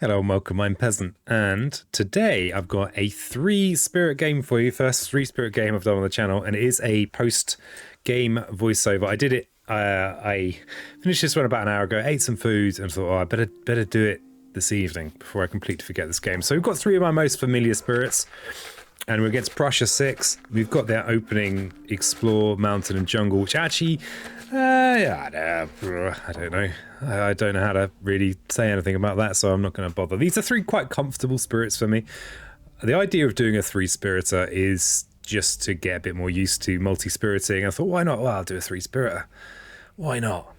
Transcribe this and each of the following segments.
Hello and welcome, I'm Peasant, and today I've got a 3-spirit game for you. First 3-spirit game I've done on the channel, and it is a post-game voiceover. I did it, I finished this one about an hour ago, ate some food, and thought, oh, I better do it this evening before I completely forget this game. So we've got 3 of my most familiar spirits, and we're against Prussia 6. We've got their opening Explore, Mountain and Jungle, which actually, I don't know. I don't know how to really say anything about that, so I'm not going to bother. These are 3 quite comfortable spirits for me. The idea of doing a 3-spiritor is just to get a bit more used to multi-spiriting. I thought, why not? Well, I'll do a 3-spiritor. Why not?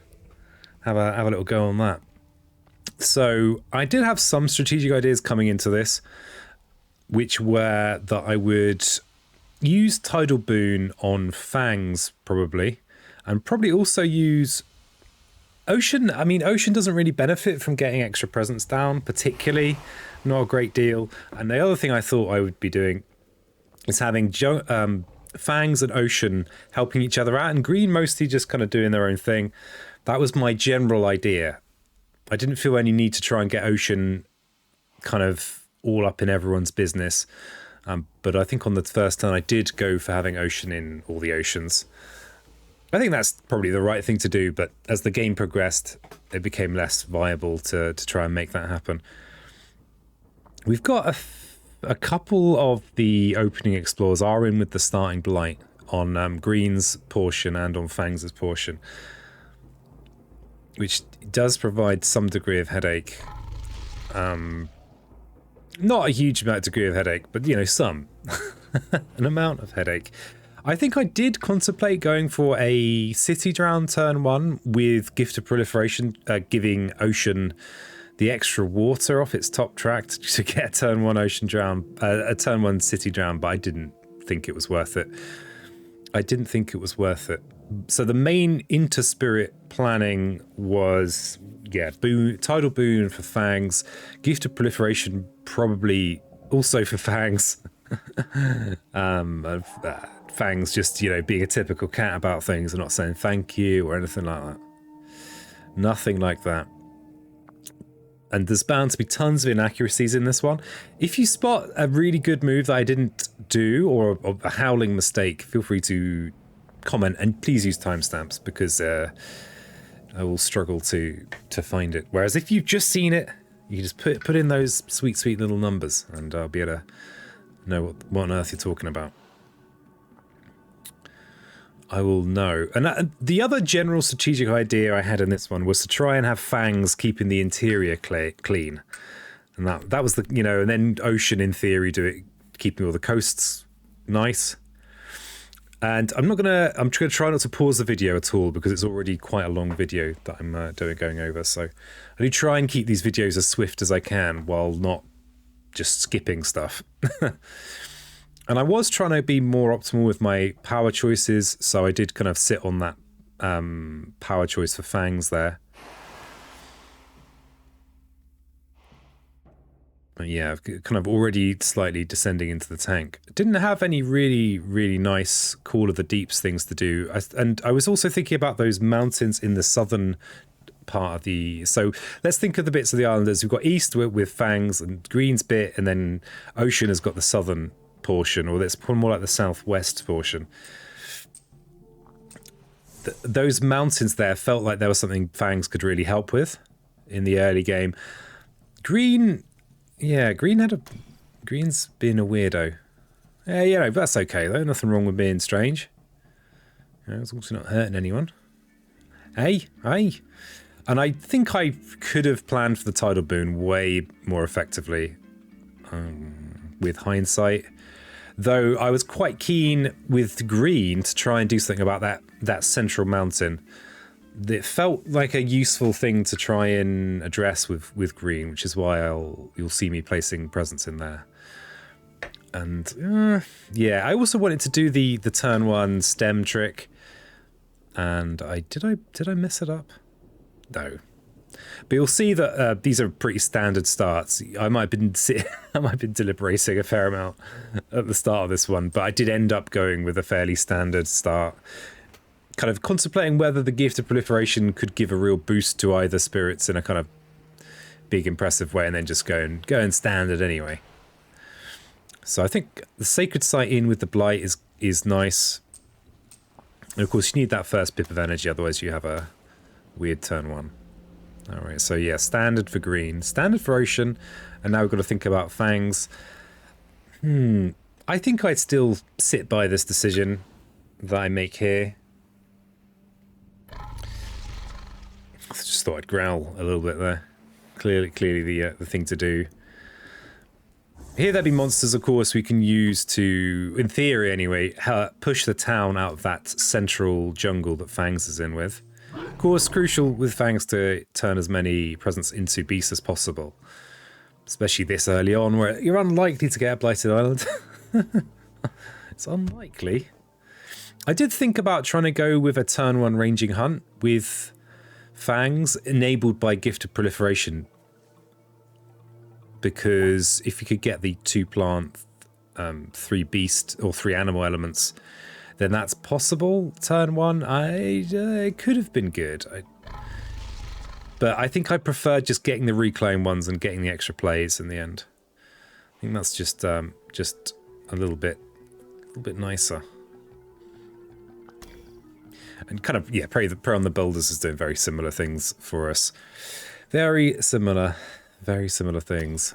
Have a little go on that. So I did have some strategic ideas coming into this, which were that I would use Tidal Boon on FANGS, probably, and probably also use Ocean. I mean, Ocean doesn't really benefit from getting extra presence down, particularly, not a great deal. And the other thing I thought I would be doing is having FANGS and Ocean helping each other out, and Green mostly just kind of doing their own thing. That was my general idea. I didn't feel any need to try and get Ocean kind of all up in everyone's business. But I think on the first turn I did go for having Ocean in all the oceans. I think that's probably the right thing to do, but as the game progressed, it became less viable to try and make that happen. We've got a couple of the opening explorers are in with the starting blight on Green's portion and on Fangs' portion, which does provide some degree of headache. Not a huge degree of headache, but, you know, some. An amount of headache. I think I did contemplate going for a City Drown turn 1 with Gift of Proliferation, giving Ocean the extra water off its top track to get a turn 1 Ocean Drown, a turn 1 City Drown, but I didn't think it was worth it. So the main interspirit planning was, Tidal Boon for Fangs, Gift of Proliferation probably also for Fangs. Fangs just, you know, being a typical cat about things and not saying thank you or anything like that. Nothing like that. And there's bound to be tons of inaccuracies in this one. If you spot a really good move that I didn't do or a howling mistake, feel free to comment, and please use timestamps because I will struggle to find it. Whereas if you've just seen it, you can just put in those sweet little numbers and I'll be able to know what on earth you're talking about. I will know. And the other general strategic idea I had in this one was to try and have Fangs keeping the interior clean. And that was the, you know, and then Ocean in theory keeping all the coasts nice. And I'm going to try not to pause the video at all because it's already quite a long video that I'm going over. So I do try and keep these videos as swift as I can while not just skipping stuff. And I was trying to be more optimal with my power choices, so I did kind of sit on that power choice for Fangs there. But yeah, I've kind of already slightly descending into the tank. Didn't have any really nice Call of the Deeps things to do. And I was also thinking about those mountains in the southern part of the... So let's think of the bits of the islanders. We've got East with Fangs and Green's bit, and then Ocean has got the southern portion, or it's more like the southwest portion. Those mountains there felt like there was something Fangs could really help with in the early game. Green's being a weirdo. Yeah, you know, that's okay though. Nothing wrong with being strange. You know, it's also not hurting anyone. Hey. And I think I could have planned for the Tidal Boon way more effectively with hindsight. Though I was quite keen with Green to try and do something about that central mountain. It felt like a useful thing to try and address with Green, which is why you'll see me placing presence in there. And I also wanted to do the turn 1 stem trick, and did I mess it up? No. But you'll see that these are pretty standard starts. I might have been deliberating a fair amount at the start of this one, but I did end up going with a fairly standard start. Kind of contemplating whether the Gift of Proliferation could give a real boost to either spirits in a kind of big impressive way and then just go and standard anyway. So I think the Sacred Site in with the Blight is nice. And of course you need that first bit of energy, otherwise you have a weird turn 1. Alright, so yeah, standard for green, standard for ocean, and now we've got to think about fangs. I think I'd still sit by this decision that I make here. I just thought I'd growl a little bit there. Clearly the thing to do. Here there'd be monsters, of course, we can use to, in theory anyway, push the town out of that central jungle that Fangs is in with. Of course, crucial with Fangs to turn as many presents into beasts as possible. Especially this early on, where you're unlikely to get a Blighted Island. It's unlikely. I did think about trying to go with a turn 1 ranging hunt with Fangs enabled by Gift of Proliferation. Because if you could get the 2 plant, 3 beast, or 3 animal elements, then that's possible. Turn 1, it could have been good. But I think I prefer just getting the reclaim ones and getting the extra plays in the end. I think that's just a little bit nicer. And kind of, yeah, Prey on the Builders is doing very similar things for us. Very similar things.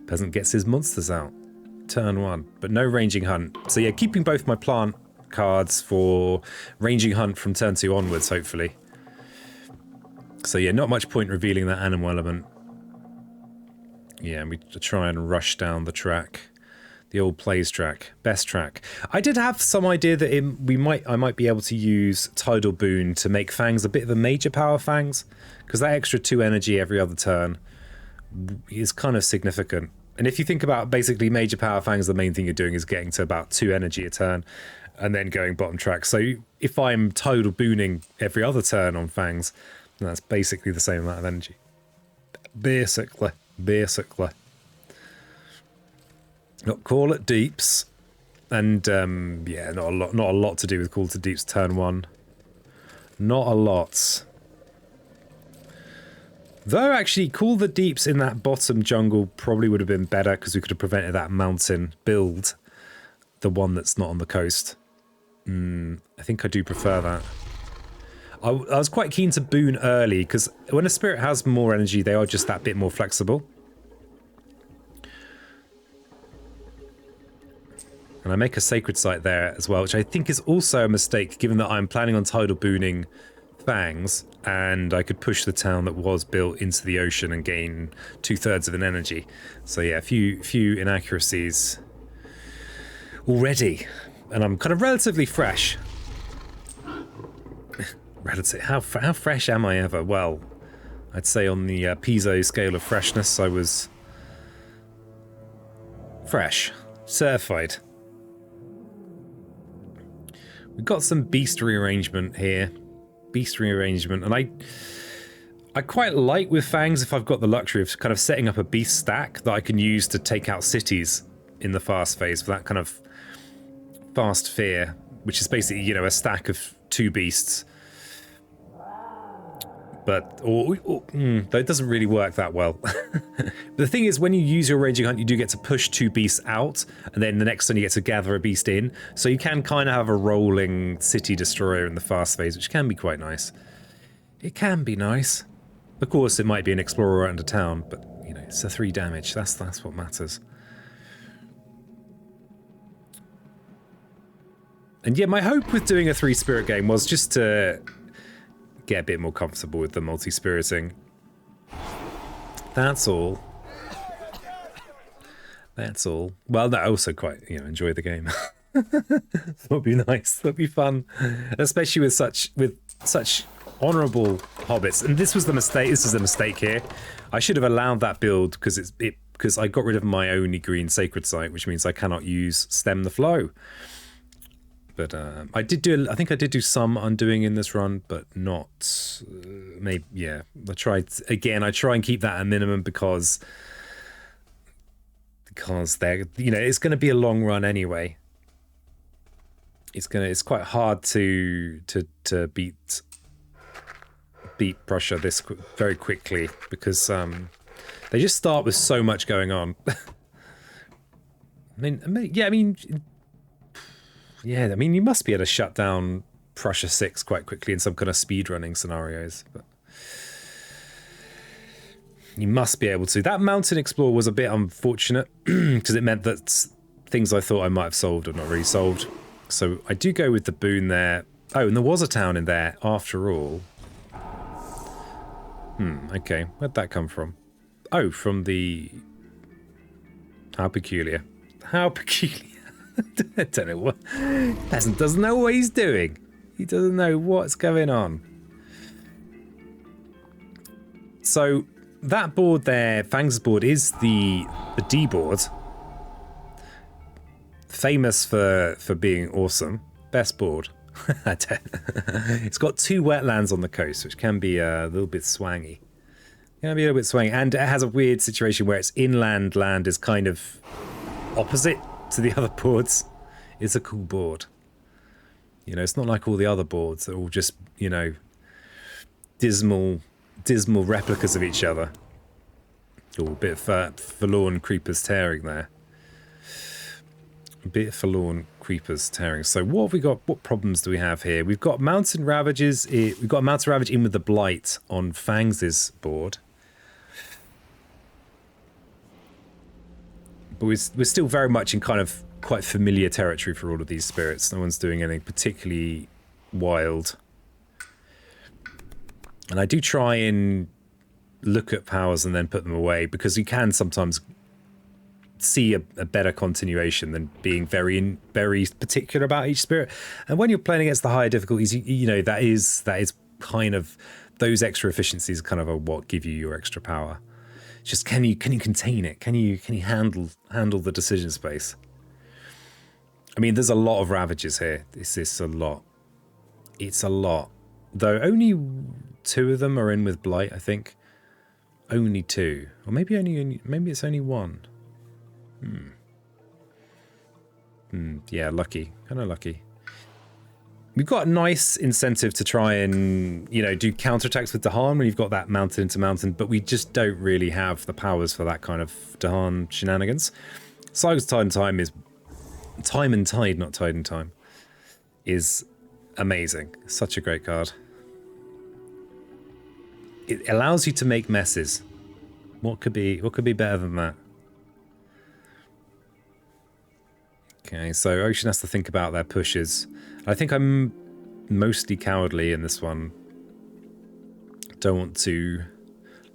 Peasant gets his monsters out. Turn 1, but no ranging hunt. So yeah, keeping both my plant cards for ranging hunt from turn 2 onwards, hopefully. So yeah, not much point revealing that animal element. Yeah, and we try and rush down the track. The old plays track. Best track. I did have some idea that I might be able to use Tidal Boon to make Fangs a bit of a major power Fangs, because that extra 2 energy every other turn is kind of significant. And if you think about basically major power Fangs, the main thing you're doing is getting to about 2 energy a turn and then going bottom track. So if I'm Tidal Booning every other turn on Fangs, then that's basically the same amount of energy. Basically. Call it Deeps, and yeah, not a lot to do with Call to Deeps turn 1. Not a lot. Though actually, Call the Deeps in that bottom jungle probably would have been better because we could have prevented that mountain build, the one that's not on the coast. I think I do prefer that. I was quite keen to boon early because when a spirit has more energy, they are just that bit more flexible. And I make a Sacred Site there as well, which I think is also a mistake, given that I'm planning on Tidal Booning Fangs, and I could push the town that was built into the ocean and gain 2/3 of an energy. So yeah, a few inaccuracies already. And I'm kind of relatively fresh. How fresh am I ever? Well, I'd say on the Pizzo scale of freshness, I was fresh. Certified. We've got some beast rearrangement here. Beast rearrangement. And I quite like with Fangs if I've got the luxury of kind of setting up a beast stack that I can use to take out cities in the fast phase for that kind of fast fear, which is basically, you know, a stack of 2 beasts. But that doesn't really work that well. The thing is, when you use your ranging hunt, you do get to push 2 beasts out, and then the next turn you get to gather a beast in. So you can kind of have a rolling city destroyer in the fast phase, which can be quite nice. It can be nice. Of course, it might be an explorer under town, but you know, it's a 3 damage. That's what matters. And yeah, my hope with doing a 3 spirit game was just to get a bit more comfortable with the multi-spiriting. That's all. That's all. Well, no, I also quite, you know, enjoy the game. That'll be nice. That'll be fun, especially with such honourable hobbits. And this was the mistake. This is the mistake here. I should have allowed that build because I got rid of my only green Sacred Site, which means I cannot use Stem the Flow. But I think I did do some undoing in this run, but not maybe. Yeah, I tried again. I try and keep that at a minimum because they're, you know, it's going to be a long run anyway. It's quite hard to beat beat Prussia very quickly because they just start with so much going on. I mean, you must be able to shut down Prussia 6 quite quickly in some kind of speedrunning scenarios, but you must be able to. That mountain explorer was a bit unfortunate because it meant that things I thought I might have solved are not really solved. So I do go with the boon there. Oh, and there was a town in there after all. Okay. Where'd that come from? Oh, from the... How peculiar. How peculiar. I don't know what... Peasant doesn't know what he's doing. He doesn't know what's going on. So that board there, FANGS board, is the D board. Famous for being awesome. Best board. It's got 2 wetlands on the coast, which can be a little bit swangy. And it has a weird situation where its inland land is kind of opposite to the other boards. It's a cool board. You know, it's not like all the other boards that are all just, you know, dismal replicas of each other. Oh, a bit of forlorn creepers tearing there. A bit of forlorn creepers tearing. So what have we got? What problems do we have here? We've got mountain ravages. We've got a mountain ravage in with the blight on Fangs' board. But we're still very much in kind of quite familiar territory for all of these spirits. No one's doing anything particularly wild. And I do try and look at powers and then put them away, because you can sometimes see a better continuation than being very particular about each spirit. And when you're playing against the higher difficulties, you know, that is kind of, those extra efficiencies kind of what give you your extra power. It's just, can you contain it? Can you handle the decision space? I mean, there's a lot of ravages here. This is a lot. It's a lot. Though only 2 of them are in with blight, I think. Only 2. Or maybe it's only 1. Yeah, lucky. Kind of lucky. We've got a nice incentive to try and, you know, do counterattacks with Dahan when you've got that mountain into mountain, but we just don't really have the powers for that kind of Dahan shenanigans. Cycles Tide and Time is... Time and Tide, not Tide and Time. Is amazing. Such a great card. It allows you to make messes. What could be better than that? Okay, so Ocean has to think about their pushes. I think I'm mostly cowardly in this one. Don't want to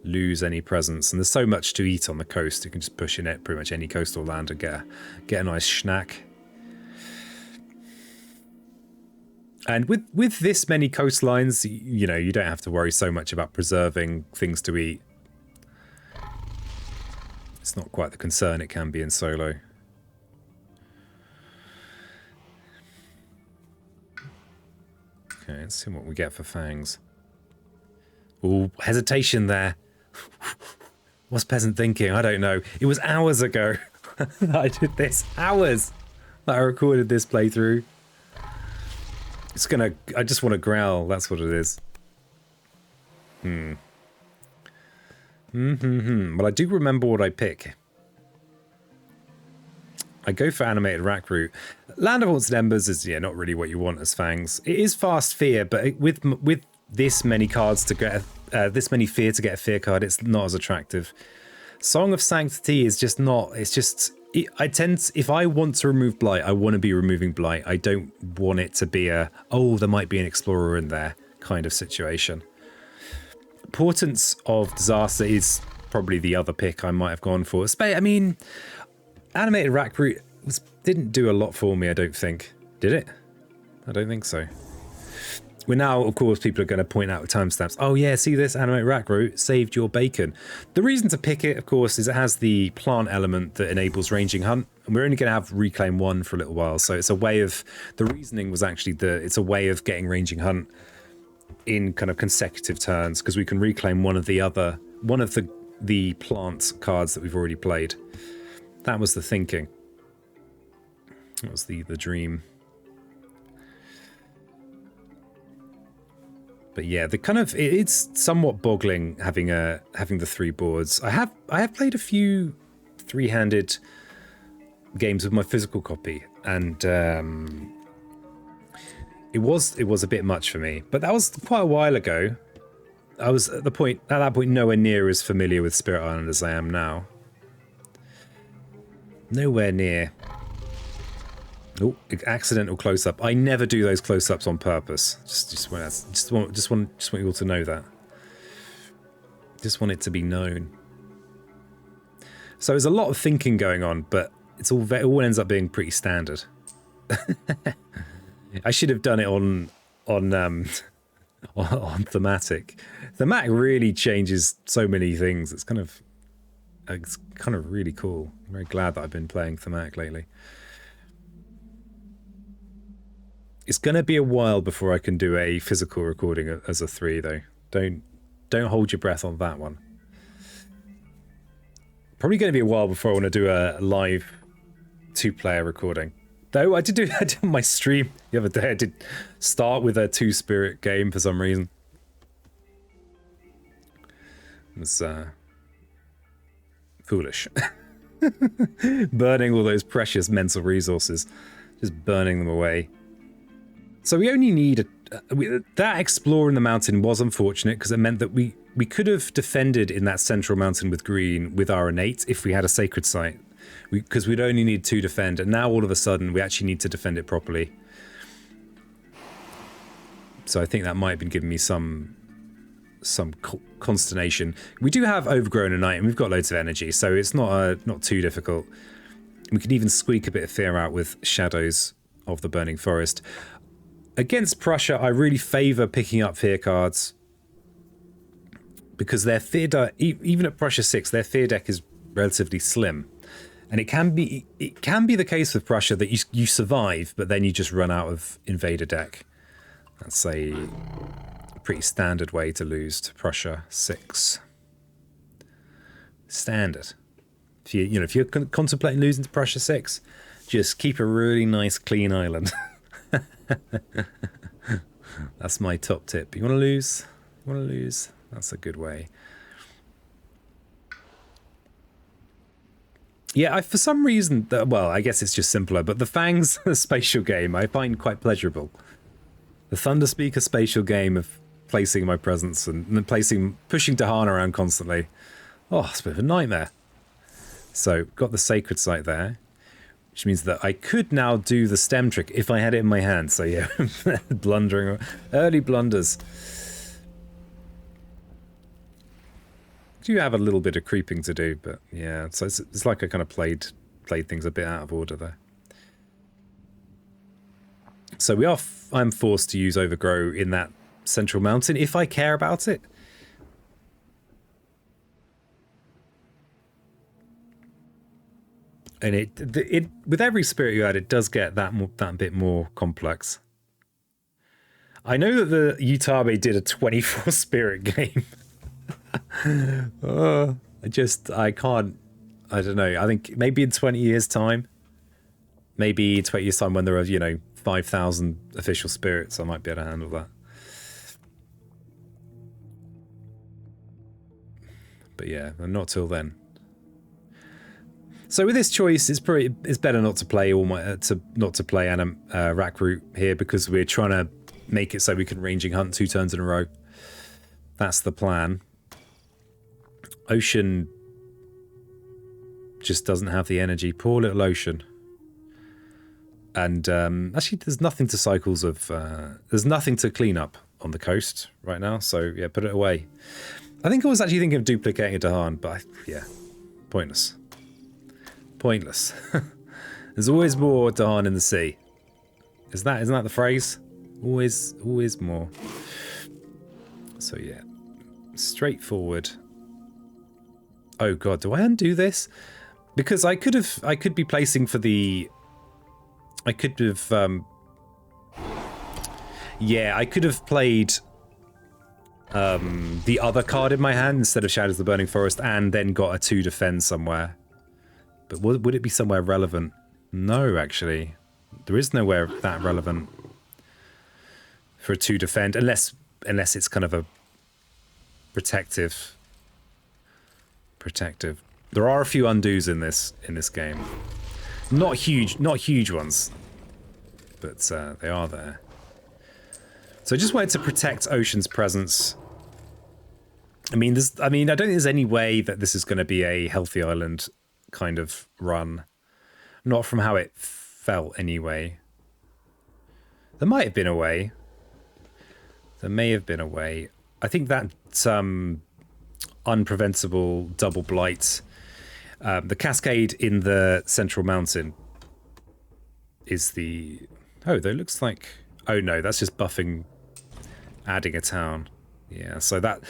lose any presence. And there's so much to eat on the coast. You can just push in it pretty much any coastal land and get a nice snack. And with this many coastlines, you know, you don't have to worry so much about preserving things to eat. It's not quite the concern it can be in solo. Okay, let's see what we get for Fangs. Ooh, hesitation there. What's Peasant thinking? I don't know. It was hours ago that I did this. Hours that I recorded this playthrough. I just want to growl. That's what it is. Well, I do remember what I pick. I go for animated rack route. Land of Haunted Embers is not really what you want as Fangs. It is fast fear, but with this many cards to get this many fear to get a fear card, it's not as attractive. Song of Sanctity is just not. It's just. If I want to remove blight, I want to be removing blight. I don't want it to be there might be an explorer in there kind of situation. Portents of Disaster is probably the other pick I might have gone for. I mean, animated rack route didn't do a lot for me, I don't think. Did it? I don't think so. We're now, of course, people are going to point out timestamps. Oh yeah, see this animated rack route saved your bacon. The reason to pick it, of course, is it has the plant element that enables ranging hunt, and we're only going to have reclaim 1 for a little while. So it's a way of, the reasoning was actually it's a way of getting ranging hunt in kind of consecutive turns, because we can reclaim one of the plant cards that we've already played. That was the thinking. That was the dream. But yeah, the kind of it's somewhat boggling having the 3 boards. I have played a few 3-handed games with my physical copy, and it was a bit much for me. But that was quite a while ago. I was at that point nowhere near as familiar with Spirit Island as I am now. Nowhere near. Oh, accidental close-up. I never do those close-ups on purpose. Just want you all to know that. Just want it to be known. So there's a lot of thinking going on, but it all ends up being pretty standard. I should have done it on thematic. Thematic really changes so many things. It's kind of really cool. I'm very glad that I've been playing thematic lately. It's going to be a while before I can do a physical recording as a 3, though. Don't hold your breath on that one. Probably going to be a while before I want to do a live 2-player recording. Though I did on my stream the other day. I did start with a 2-spirit game for some reason. It was foolish. Burning all those precious mental resources. Just burning them away. So we only need that exploring the mountain was unfortunate because it meant that we could have defended in that central mountain with green with our innate if we had a sacred site, because we'd only need 2 defend, and now all of a sudden we actually need to defend it properly. So I think that might have been giving me some consternation. We do have overgrown innate, and we've got loads of energy, so it's not too difficult. We can even squeak a bit of fear out with Shadows of the Burning Forest. Against Prussia, I really favour picking up fear cards because their fear deck, even at Prussia 6, their fear deck is relatively slim, and it can be the case with Prussia that you survive, but then you just run out of invader deck. That's a pretty standard way to lose to Prussia 6. Standard. If you're contemplating losing to Prussia 6, just keep a really nice clean island. That's my top tip. You want to lose? That's a good way. Yeah, for some reason, well, I guess it's just simpler, but the FANGS spatial game I find quite pleasurable. The Thunder Speaker spatial game of placing my presence and pushing Dahan around constantly. Oh, it's a bit of a nightmare. So, got the sacred site there, which means that I could now do the stem trick if I had it in my hand. So yeah, blundering, early blunders. Do have a little bit of creeping to do, but yeah, so it's like I kind of played things a bit out of order there. So I'm forced to use Overgrow in that central mountain if I care about it. And it with every spirit you add, it does get that bit more complex. I know that the Utabe did a 24 spirit game. I can't. I don't know. I think maybe in 20 years' time, maybe 20 years' time when there are 5,000 official spirits, I might be able to handle that. But yeah, not till then. So with this choice, it's better not to play Rack Root here because we're trying to make it so we can ranging hunt 2 turns in a row. That's the plan. Ocean just doesn't have the energy. Poor little Ocean. And actually, there's nothing to cycles of. There's nothing to clean up on the coast right now. So yeah, put it away. I think I was actually thinking of duplicating a Dahan, but yeah, pointless. Pointless. There's always more Dahan in the sea. Isn't that the phrase? Always more. So yeah, straightforward. Oh god, do I undo this? Because I could be placing for the. I could have. Yeah, I could have played the other card in my hand instead of Shadows of the Burning Forest, and then got a 2 defend somewhere. But would it be somewhere relevant? No, actually. There is nowhere that relevant for a 2 defend, unless unless it's kind of a protective. There are a few undos in this game. Not huge ones, but they are there. So I just wanted to protect Ocean's presence. I mean, I don't think there's any way that this is going to be a Healthy Island kind of run. Not from how it felt, anyway. There might have been a way. There may have been a way. I think that unpreventable double blight, the cascade in the central mountain is the... Oh, that looks like... Oh, no, that's just buffing, adding a town. Yeah, so that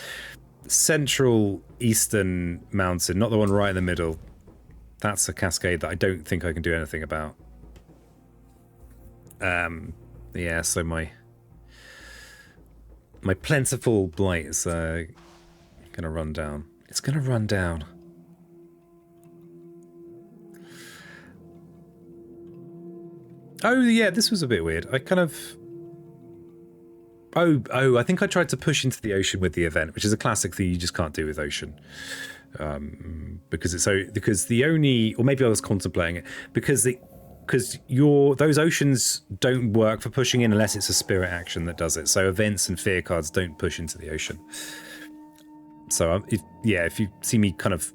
central eastern mountain, not the one right in the middle, that's a cascade that I don't think I can do anything about. Yeah, so my plentiful blight is gonna run down. It's gonna run down. Oh yeah, this was a bit weird. I kind of... Oh, I think I tried to push into the ocean with the event, which is a classic thing you just can't do with ocean. Because the only... Or maybe I was contemplating it. Because those oceans don't work for pushing in unless it's a spirit action that does it. So events and fear cards don't push into the ocean. So if you see me kind of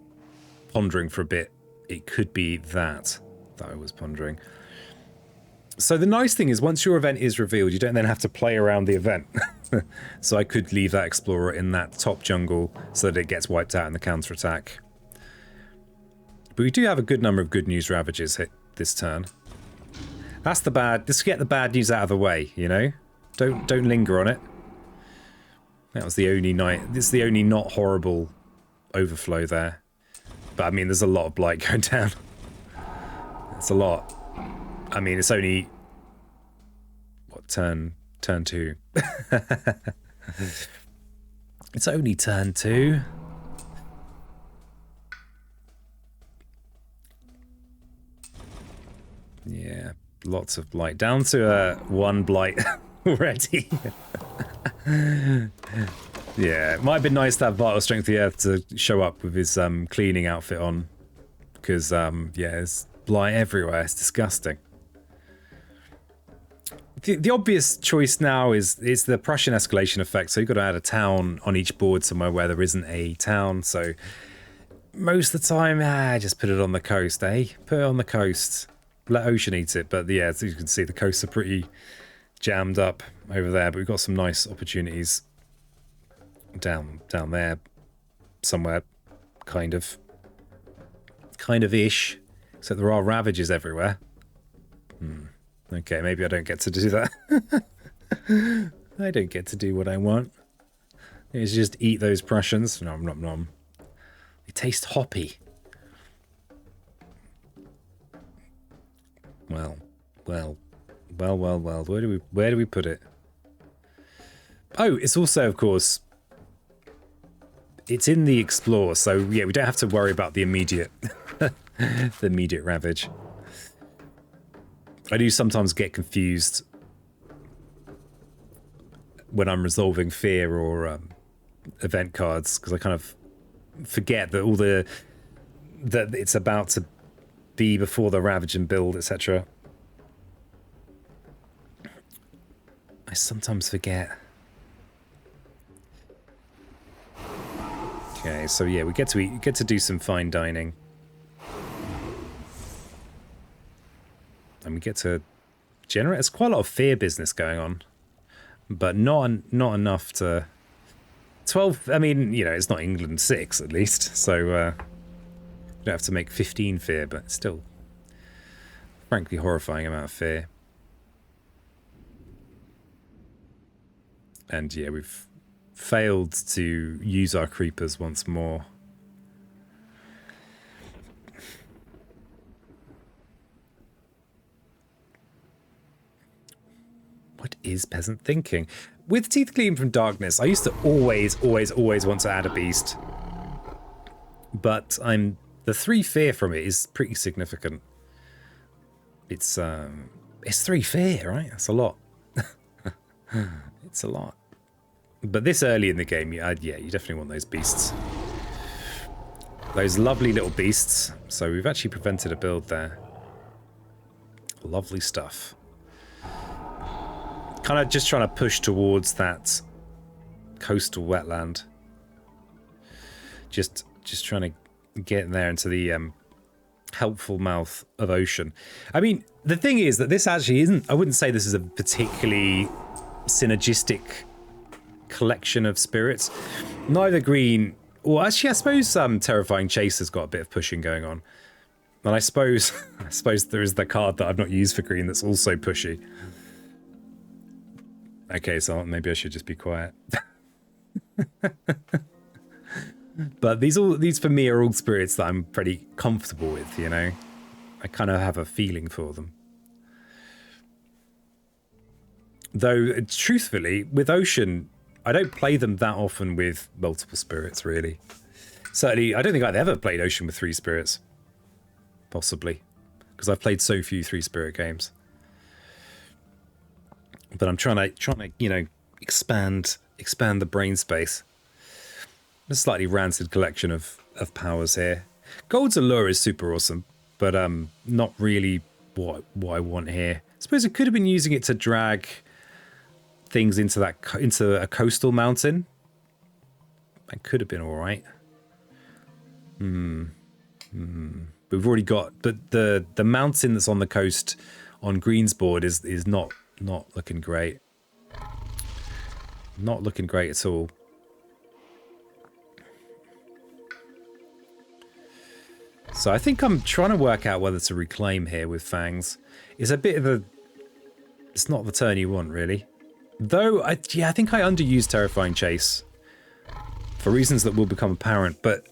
pondering for a bit, it could be that I was pondering. So the nice thing is once your event is revealed, you don't then have to play around the event. So I could leave that explorer in that top jungle so that it gets wiped out in the counterattack. But we do have a good number of good news ravages hit this turn. That's the bad. Just get the bad news out of the way, you know. Don't linger on it. That was the only night. This is the only not horrible overflow there. But I mean, there's a lot of blight going down. It's a lot. I mean, it's only what turn 2. It's only turn 2. Yeah, lots of blight. Down to 1 blight already. Yeah, it might have been nice to have Vital Strength of the Earth to show up with his cleaning outfit on. Because, yeah, there's blight everywhere. It's disgusting. The obvious choice now is the Prussian escalation effect. So you've got to add a town on each board somewhere where there isn't a town. So most of the time, just put it on the coast, eh? Put it on the coast. Let Ocean eat it. But yeah, as you can see, the coasts are pretty jammed up over there. But we've got some nice opportunities down there somewhere, kind of ish. Except there are ravages everywhere. Okay, maybe I don't get to do that. I don't get to do what I want. It's just eat those Prussians. Nom nom nom. They taste hoppy. Well. Where do we put it? Oh, it's also, of course, it's in the Explore, so yeah, we don't have to worry about the immediate ravage. I do sometimes get confused when I'm resolving fear or event cards, because I kind of forget that that it's about to be before the ravage and build, etc. I sometimes forget. Okay, so yeah, we get to do some fine dining. And we get to generate... There's quite a lot of fear business going on. But not enough to... 12... I mean, you know, it's not England 6, at least. So, you don't have to make 15 fear, but still... Frankly, horrifying amount of fear. And, yeah, we've failed to use our creepers once more. What is Peasant thinking? With Teeth Gleam from Darkness, I used to always want to add a beast. But the 3 fear from it is pretty significant. It's 3 fear, right? That's a lot. It's a lot. But this early in the game, yeah, you definitely want those beasts. Those lovely little beasts. So we've actually prevented a build there. Lovely stuff. Kind of just trying to push towards that coastal wetland. Just trying to get in there into the helpful mouth of ocean. I mean, the thing is that this actually isn't, I wouldn't say this is a particularly synergistic collection of spirits. Neither green, well, actually, I suppose Terrifying Chase has got a bit of pushing going on. And I suppose there is the card that I've not used for green that's also pushy. Okay, so maybe I should just be quiet. But these for me are all spirits that I'm pretty comfortable with, you know. I kind of have a feeling for them. Though, truthfully, with Ocean, I don't play them that often with multiple spirits, really. Certainly, I don't think I've ever played Ocean with 3 spirits. Possibly. Because I've played so few 3-spirit games. But I'm trying to, you know, expand the brain space. A slightly rancid collection of powers here. Gold's Allure is super awesome, but not really what I want here. I suppose I could have been using it to drag things into a coastal mountain. That could have been all right. But we've already got the mountain that's on the coast on Green's board is not looking great. Not looking great at all. So I think I'm trying to work out whether to reclaim here with Fangs. It's a bit of a... It's not the turn you want, really. Though, I think I underused Terrifying Chase. For reasons that will become apparent. But,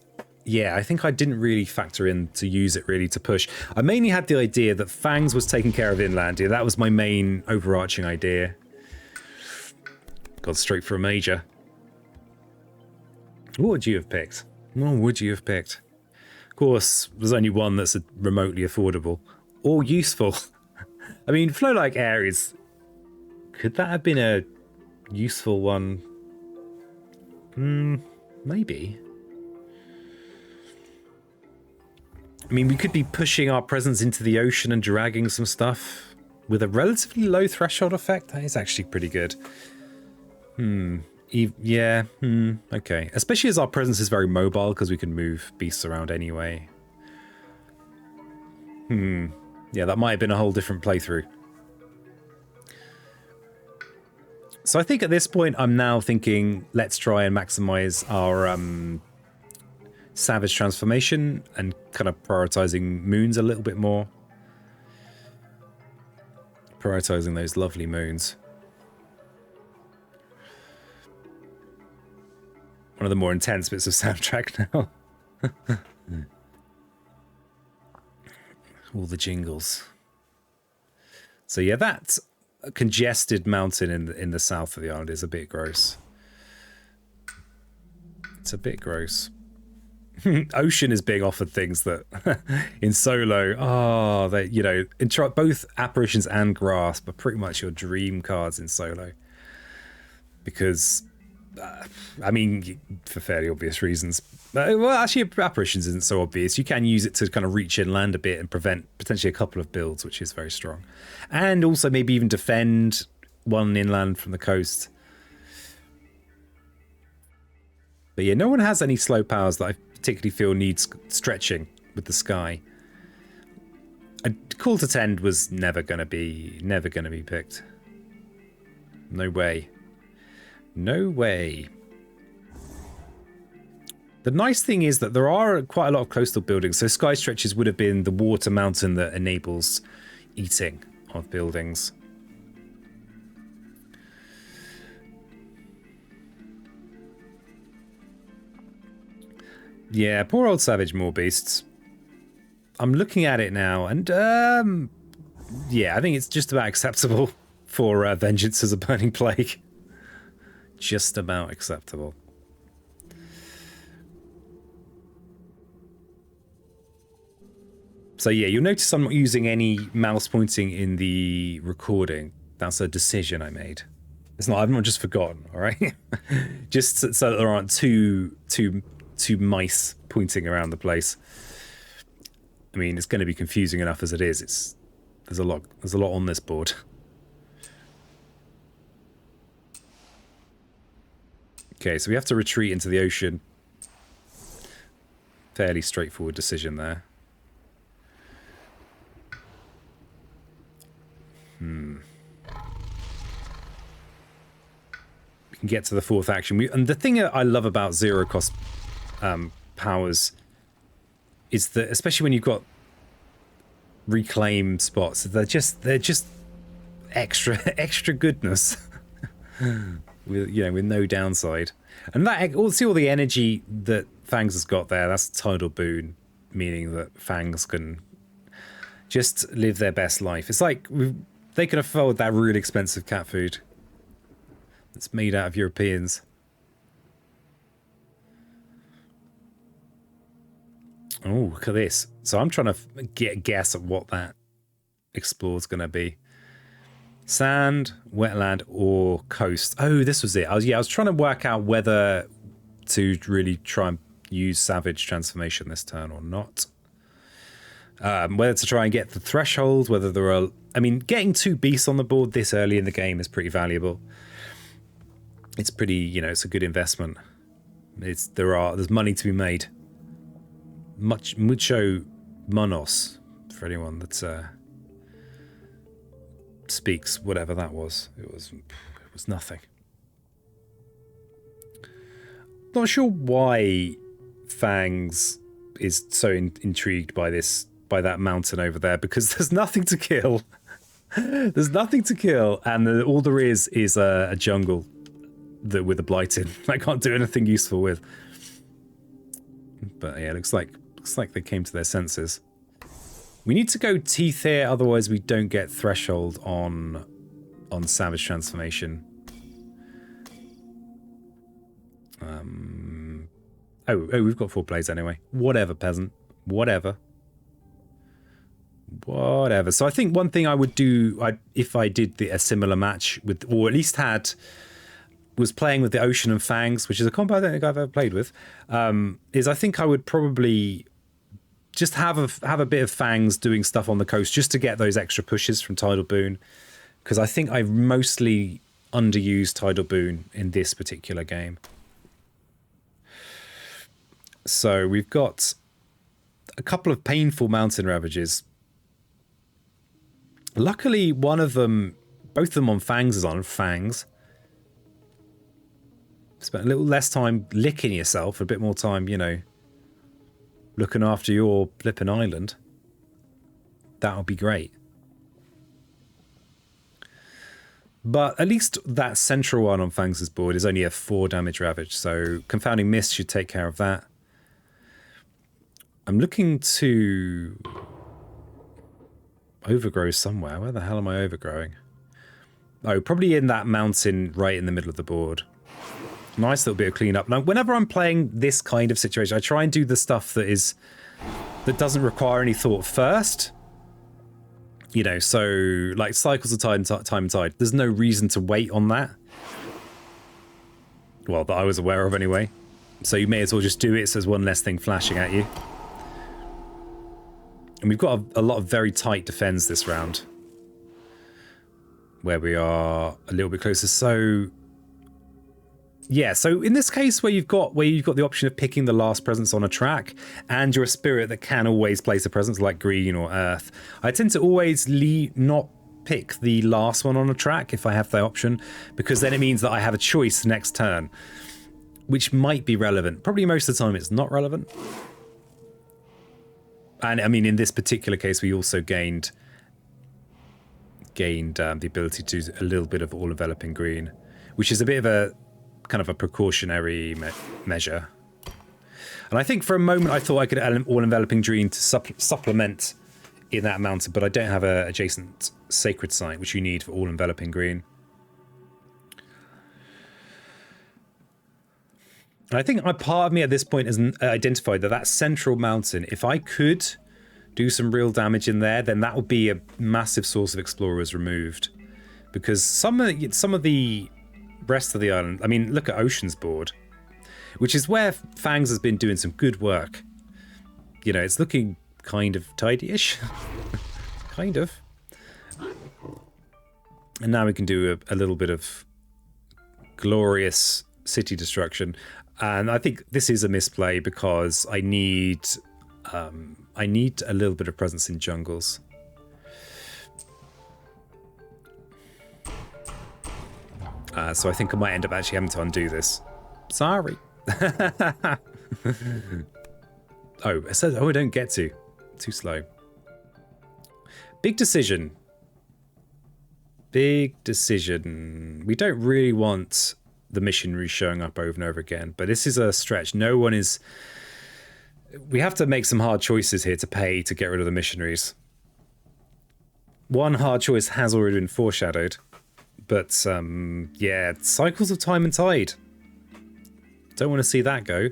yeah, I think I didn't really factor in to use it, really, to push. I mainly had the idea that Fangs was taking care of Inlandia. That was my main overarching idea. Got straight for a major. What would you have picked? What would you have picked? Of course, there's only one that's remotely affordable or useful. I mean, Flow Like Air is... Could that have been a useful one? Maybe. I mean, we could be pushing our presence into the ocean and dragging some stuff with a relatively low threshold effect. That is actually pretty good. Yeah, okay. Especially as our presence is very mobile because we can move beasts around anyway. Yeah, that might have been a whole different playthrough. So I think at this point I'm now thinking let's try and maximize our Savage transformation and kind of prioritizing moons a little bit more. Prioritizing those lovely moons. One of the more intense bits of soundtrack now. All the jingles. So yeah, that congested mountain in the south of the island is a bit gross. It's a bit gross. Ocean is being offered things that in solo, they, you know, in both Apparitions and Grasp are pretty much your dream cards in solo. Because I mean, for fairly obvious reasons. Well, actually, Apparitions isn't so obvious. You can use it to kind of reach inland a bit and prevent potentially a couple of builds, which is very strong. And also maybe even defend one inland from the coast. But yeah, no one has any slow powers that I particularly feel needs stretching with the sky. A Call to Tend was never gonna be picked. No way. No way. The nice thing is that there are quite a lot of coastal buildings. So Sky Stretches would have been the water mountain that enables eating of buildings. Yeah, poor old Savage Moorbeasts. I'm looking at it now, and yeah, I think it's just about acceptable for Vengeance as a Burning Plague. Just about acceptable. So yeah, you'll notice I'm not using any mouse pointing in the recording. That's a decision I made. It's not. I've not just forgotten. All right, just so that there aren't two mice pointing around the place. I mean, it's going to be confusing enough as it is. There's a lot on this board. Okay, so we have to retreat into the ocean. Fairly straightforward decision there. We can get to the fourth action. And the thing that I love about zero cost powers is that, especially when you've got reclaim spots, they're just extra goodness. With no downside. And that see all the energy that FANGS has got there. That's tidal boon, meaning that FANGS can just live their best life. It's like they can afford that really expensive cat food that's made out of Europeans. Oh, look at this. So I'm trying to guess at what that explore's going to be. Sand, wetland, or coast. Oh, this was it. I was trying to work out whether to really try and use Savage Transformation this turn or not. Whether to try and get the threshold, whether there are... I mean, getting 2 beasts on the board this early in the game is pretty valuable. It's pretty, it's a good investment. There's money to be made. Mucho monos, for anyone that's... speaks whatever that was. It was nothing. Not sure why FANGS is so intrigued by that mountain over there, because there's nothing to kill. There's nothing to kill, and all there is a jungle with a blight in. I can't do anything useful with. But yeah, looks like they came to their senses. We need to go teeth here, otherwise we don't get threshold on Savage Transformation. Oh, we've got 4 plays anyway. Whatever, peasant. Whatever. So I think one thing I would do, if I did a similar match with, or at least was playing with the Ocean and FANGS, which is a combo I don't think I've ever played with, is I think I would probably just have a bit of FANGS doing stuff on the coast just to get those extra pushes from Tidal Boon, because I think I've mostly underused Tidal Boon in this particular game. So we've got a couple of painful mountain ravages. Luckily, both of them on FANGS is on FANGS. Spent a little less time licking yourself, a bit more time, looking after your flipping island. That would be great. But at least that central one on FANGS' board is only a 4 damage ravage, so Confounding Mist should take care of that. I'm looking to overgrow somewhere. Where the hell am I overgrowing? Oh, probably in that mountain right in the middle of the board. Nice little bit of cleanup. Now, whenever I'm playing this kind of situation, I try and do the stuff that doesn't require any thought first. So like cycles of time and tide. There's no reason to wait on that. Well, that I was aware of anyway. So you may as well just do it so there's one less thing flashing at you. And we've got a lot of very tight defense this round, where we are a little bit closer. So yeah, so in this case where you've got the option of picking the last presence on a track, and you're a spirit that can always place a presence like green or earth, I tend to always not pick the last one on a track if I have the option, because then it means that I have a choice next turn, which might be relevant. Probably most of the time it's not relevant. And I mean, in this particular case, we also gained the ability to do a little bit of all-enveloping green, which is a bit of a kind of a precautionary measure. And I think for a moment I thought I could add all-enveloping green to supplement in that mountain, but I don't have an adjacent sacred site, which you need for all-enveloping green. And I think part of me at this point has identified that central mountain, if I could do some real damage in there, then that would be a massive source of explorers removed. Because some of the rest of the island. I mean, look at Ocean's Board, which is where FANGS has been doing some good work. You know, it's looking kind of tidy-ish. Kind of. And now we can do a little bit of glorious city destruction. And I think this is a misplay because I need a little bit of presence in jungles. So I think I might end up actually having to undo this. Sorry. Oh, it says, I don't get to. Too slow. Big decision. Big decision. We don't really want the missionaries showing up over and over again, but this is a stretch. No one is... We have to make some hard choices here to pay to get rid of the missionaries. One hard choice has already been foreshadowed, but yeah, cycles of time and tide. Don't want to see that go.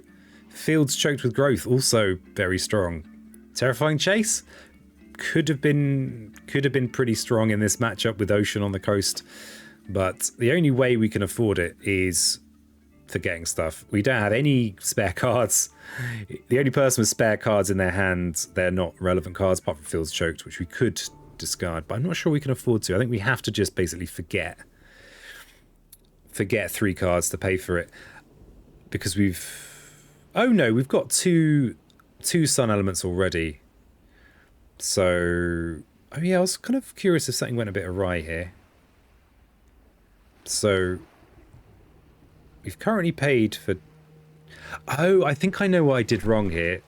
Fields choked with growth, also very strong. Terrifying chase could have been pretty strong in this matchup with Ocean on the coast, but the only way we can afford it is forgetting stuff. We don't have any spare cards. The only person with spare cards in their hands, they're not relevant cards apart from Fields choked, which we could discard, but I'm not sure we can afford to. I think we have to just basically forget 3 cards to pay for it, because oh no, we've got two sun elements already. So, oh yeah, I was kind of curious if something went a bit awry here. So, we've currently paid for... Oh, I think I know what I did wrong here.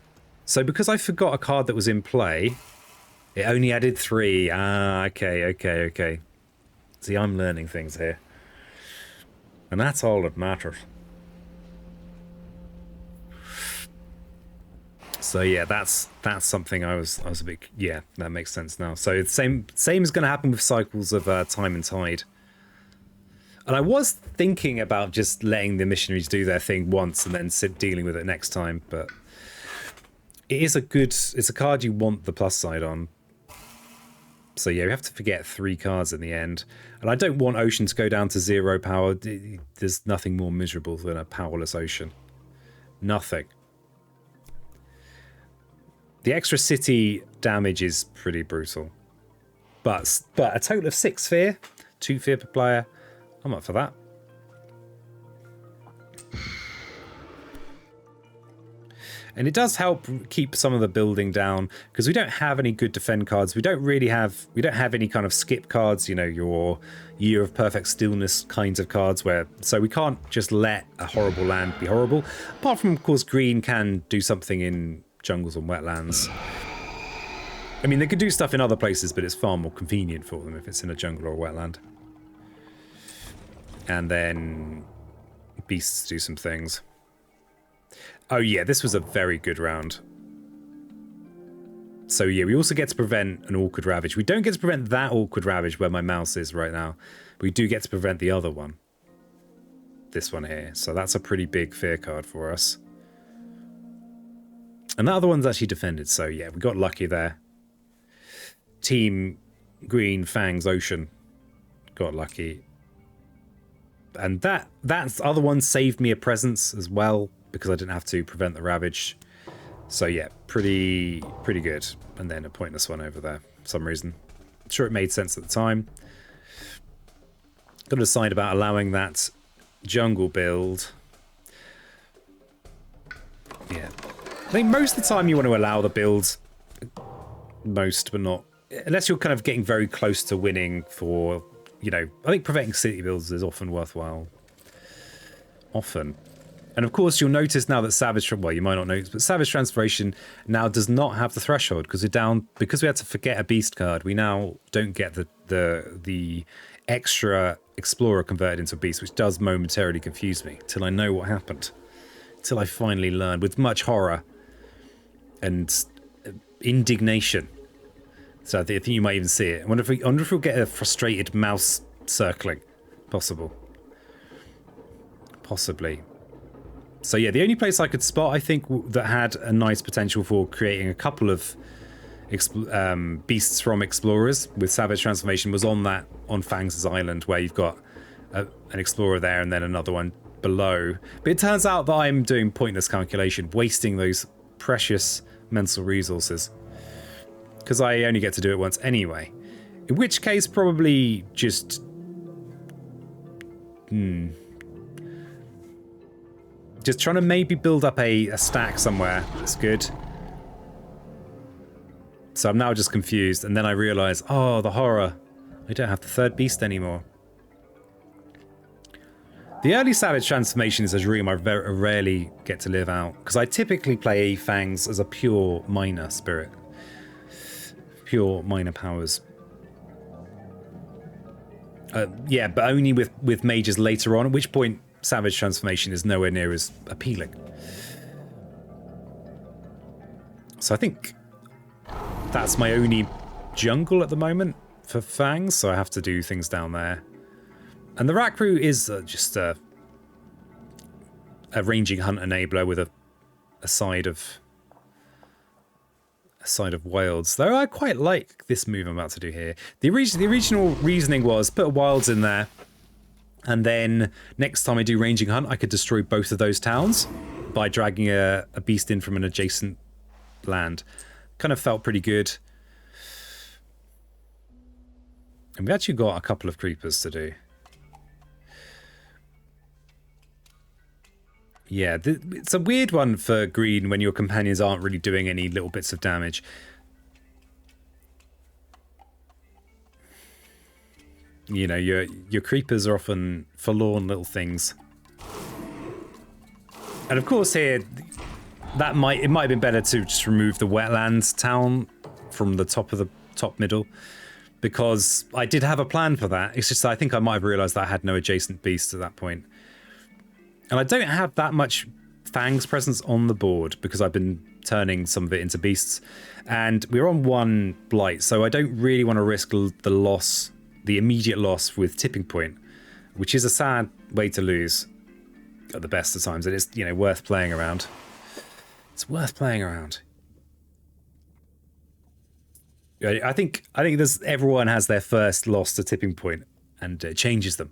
So, because I forgot a card that was in play, it only added 3. Ah, okay. See, I'm learning things here. And that's all that matters. So yeah, that's something I was a bit... Yeah, that makes sense now. So the same is going to happen with cycles of time and tide. And I was thinking about just letting the missionaries do their thing once and then dealing with it next time, but it is it's a card you want the plus side on. So yeah, we have to forget 3 cards in the end. And I don't want Ocean to go down to 0 power. There's nothing more miserable than a powerless Ocean. Nothing. The extra city damage is pretty brutal. But a total of 6 fear, 2 fear per player. I'm up for that. And it does help keep some of the building down, because we don't have any good defend cards. We don't have any kind of skip cards, you know, your Year of Perfect Stillness kinds of cards, so we can't just let a horrible land be horrible. Apart from, of course, green can do something in jungles and wetlands. I mean, they could do stuff in other places, but it's far more convenient for them if it's in a jungle or a wetland. And then beasts do some things. Oh yeah, this was a very good round. So yeah, we also get to prevent an Awkward Ravage. We don't get to prevent that Awkward Ravage where my mouse is right now. But we do get to prevent the other one. This one here. So that's a pretty big fear card for us. And that other one's actually defended, so yeah, we got lucky there. Team Green, FANGS, Ocean got lucky. And that other one saved me a presence as well, because I didn't have to prevent the Ravage. So yeah, pretty good. And then a pointless one over there for some reason. I'm sure it made sense at the time. Got to decide about allowing that jungle build. Yeah. I think most of the time you want to allow the build. Most, but not. Unless you're kind of getting very close to winning for, you know, I think preventing city builds is often worthwhile. Often. And of course, you'll notice now that Savage, well, you might not notice, but Savage Transformation now does not have the threshold, because we're down, because we had to forget a beast card, we now don't get the extra Explorer converted into a beast, which does momentarily confuse me, till I know what happened. Till I finally learned, with much horror and indignation. So I think you might even see it. I wonder if we'll get a frustrated mouse circling. Possible. Possibly. So yeah, the only place I could spot, I think, that had a nice potential for creating a couple of beasts from Explorers with Savage Transformation was on FANGS' island, where you've got an explorer there and then another one below. But it turns out that I'm doing pointless calculation, wasting those precious mental resources, because I only get to do it once anyway. In which case, probably just... Just trying to maybe build up a stack somewhere. That's good. So I'm now just confused, and then I realise, oh, the horror. I don't have the third beast anymore. The early Savage transformation is a dream I rarely get to live out, because I typically play FANGS as a pure minor spirit. Pure minor powers. Yeah, but only with mages later on, at which point Savage transformation is nowhere near as appealing. So I think that's my only jungle at the moment for FANGS, so I have to do things down there. And the Rakru is just a ranging hunt enabler with a side of wilds. Though I quite like this move I'm about to do here. The original reasoning was put wilds in there, and then next time I do ranging hunt, I could destroy both of those towns by dragging a beast in from an adjacent land. Kind of felt pretty good. And we actually got a couple of creepers to do. Yeah, it's a weird one for green when your companions aren't really doing any little bits of damage. You know, your creepers are often forlorn little things. And of course here, it might have been better to just remove the wetlands town from the top middle, because I did have a plan for that. It's just I think I might have realised that I had no adjacent beasts at that point. And I don't have that much FANGS presence on the board because I've been turning some of it into beasts. And we're on one blight, so I don't really want to risk the loss, the immediate loss with Tipping Point, which is a sad way to lose at the best of times. It is, you know, worth playing around. It's worth playing around. I think everyone has their first loss to Tipping Point, and it changes them.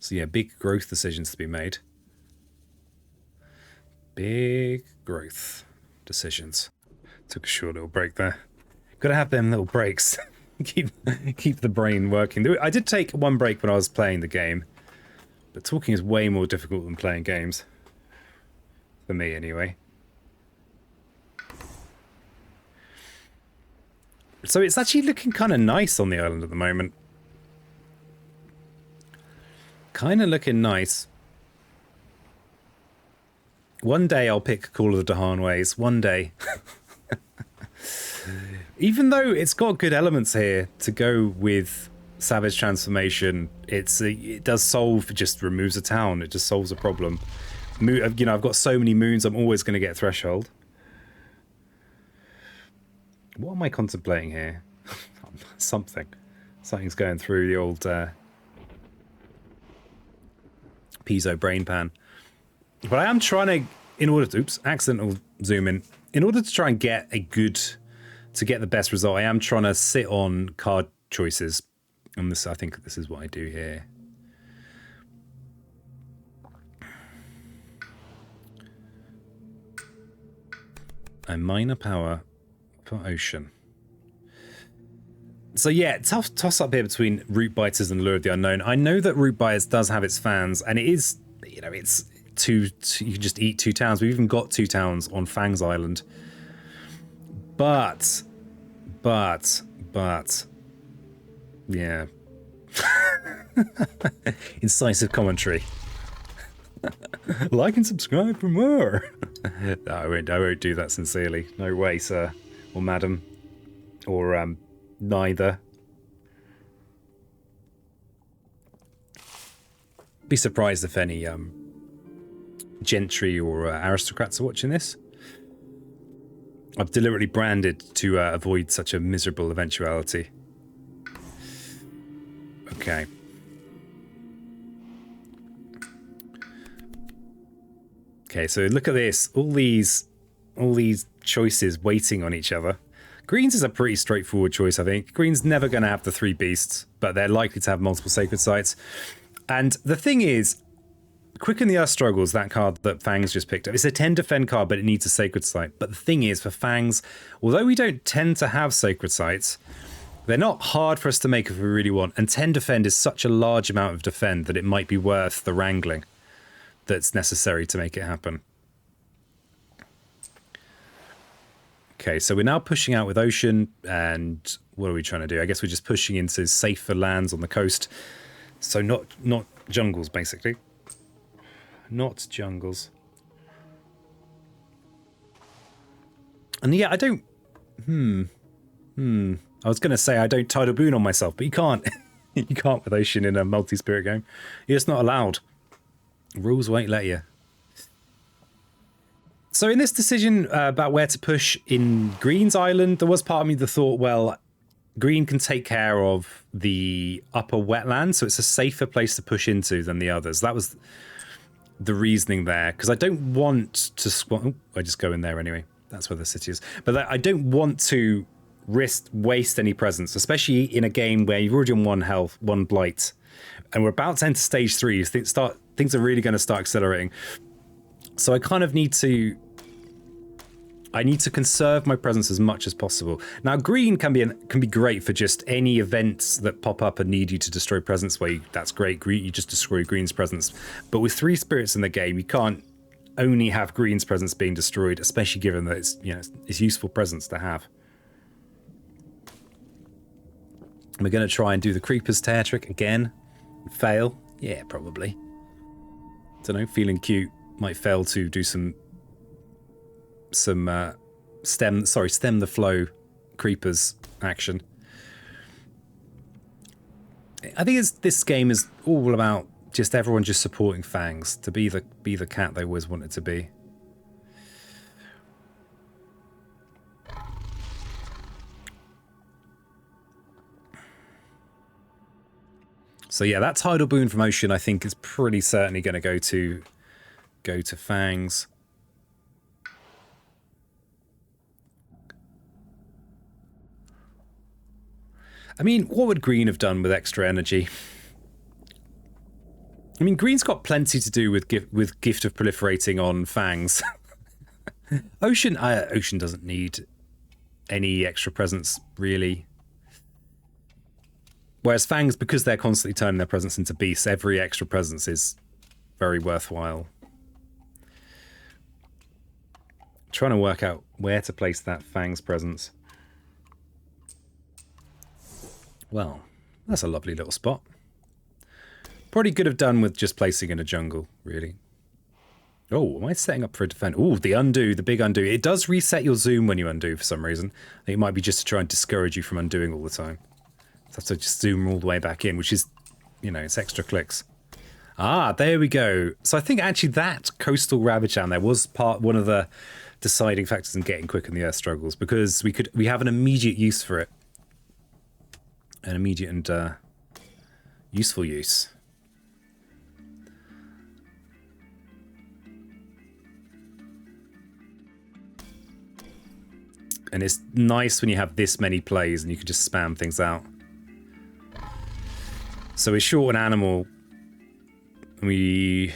So yeah, big growth decisions to be made. Big growth decisions. Took a short little break there. Gotta have them little breaks. keep the brain working. I did take one break when I was playing the game, but talking is way more difficult than playing games. For me, anyway. So it's actually looking kind of nice on the island at the moment. Kind of looking nice. One day I'll pick Call of the Dahan Ways. One day. Even though it's got good elements here to go with Savage Transformation, it does solve, it just removes a town. It just solves a problem. You know, I've got so many moons, I'm always going to get Threshold. What am I contemplating here? Something's going through the old... Piezo brain pan. But I am trying to, in order to, accidental zoom in order to try and get to get the best result, I am trying to sit on card choices. And this, I think this is what I do here. A minor power for ocean. So yeah, tough toss up here between Root Biters and Lure of the Unknown. I know that Root Biters does have its fans, and it is, you know, it's you can just eat 2 towns. We've even got 2 towns on FANGS Island. But, yeah. Incisive commentary. Like and subscribe for more. No, I won't do that sincerely. No way, sir. Or madam. Or, neither. Be surprised if any gentry or aristocrats are watching this. I've deliberately branded to avoid such a miserable eventuality. Okay. Okay, so look at this. All these choices waiting on each other. Greens is a pretty straightforward choice, I think. Green's never going to have the 3 beasts, but they're likely to have multiple sacred sites. And the thing is, Quicken the Earth Struggles, that card that Fangs just picked up, it's a 10 defend card, but it needs a sacred site. But the thing is, for Fangs, although we don't tend to have sacred sites, they're not hard for us to make if we really want. And 10 defend is such a large amount of defend that it might be worth the wrangling that's necessary to make it happen. Okay, so we're now pushing out with Ocean, and what are we trying to do? I guess we're just pushing into safer lands on the coast. So not jungles, basically. Not jungles. And yeah, I don't... I was going to say I don't Tidal Boon on myself, but you can't. You can't with Ocean in a multi-spirit game. You're just not allowed. Rules won't let you. So in this decision about where to push in Green's Island, there was part of me that thought, well, Green can take care of the upper wetland, so it's a safer place to push into than the others. That was the reasoning there, because I don't want to I just go in there anyway. That's where the city is. But I don't want to waste any presence, especially in a game where you've already on 1 health, 1 blight, and we're about to enter stage 3. Things are really going to start accelerating. So I kind of need to conserve my presence as much as possible. Now, green can be great for just any events that pop up and need you to destroy presence. That's great. Green, you just destroy green's presence. But with 3 spirits in the game, you can't only have green's presence being destroyed, especially given that it's useful presence to have. We're going to try and do the creeper's tear trick again. Fail? Yeah, probably. Don't know. Feeling cute. Might fail to do some stem the flow creepers action. I think this game is all about just everyone just supporting Fangs to be the cat they always wanted to be. So yeah, that Tidal Boon from Ocean I think is pretty certainly going to go to Fangs. I mean, what would Green have done with extra energy? I mean, Green's got plenty to do with Gift of Proliferating on Fangs. Ocean doesn't need any extra presence, really. Whereas Fangs, because they're constantly turning their presence into beasts, every extra presence is very worthwhile. Trying to work out where to place that Fangs presence. Well, that's a lovely little spot. Probably could have done with just placing in a jungle, really. Oh, am I setting up for a defend? Oh, the undo, the big undo. It does reset your zoom when you undo for some reason. I think it might be just to try and discourage you from undoing all the time. So have to just zoom all the way back in, which is, it's extra clicks. Ah, there we go. So I think actually that coastal Ravagetown there was one of the deciding factors in getting Quicken the Earth Struggles, because we have an immediate use for it. An immediate and useful use. And it's nice when you have this many plays and you can just spam things out. So we're short an animal. Do we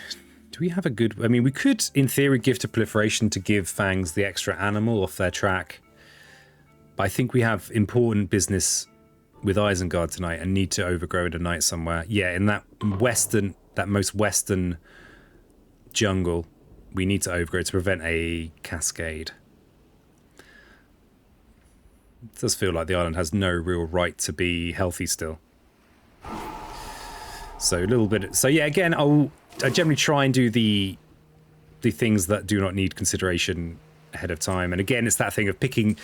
have a good... I mean, we could, in theory, Gift of Proliferation to give Fangs the extra animal off their track. But I think we have important business with Isengard tonight and need to overgrow the night somewhere. Yeah, in that most western jungle, we need to overgrow to prevent a cascade. It does feel like the island has no real right to be healthy still. So a little bit... So yeah, again, I generally try and do the things that do not need consideration ahead of time. And again, it's that thing of picking...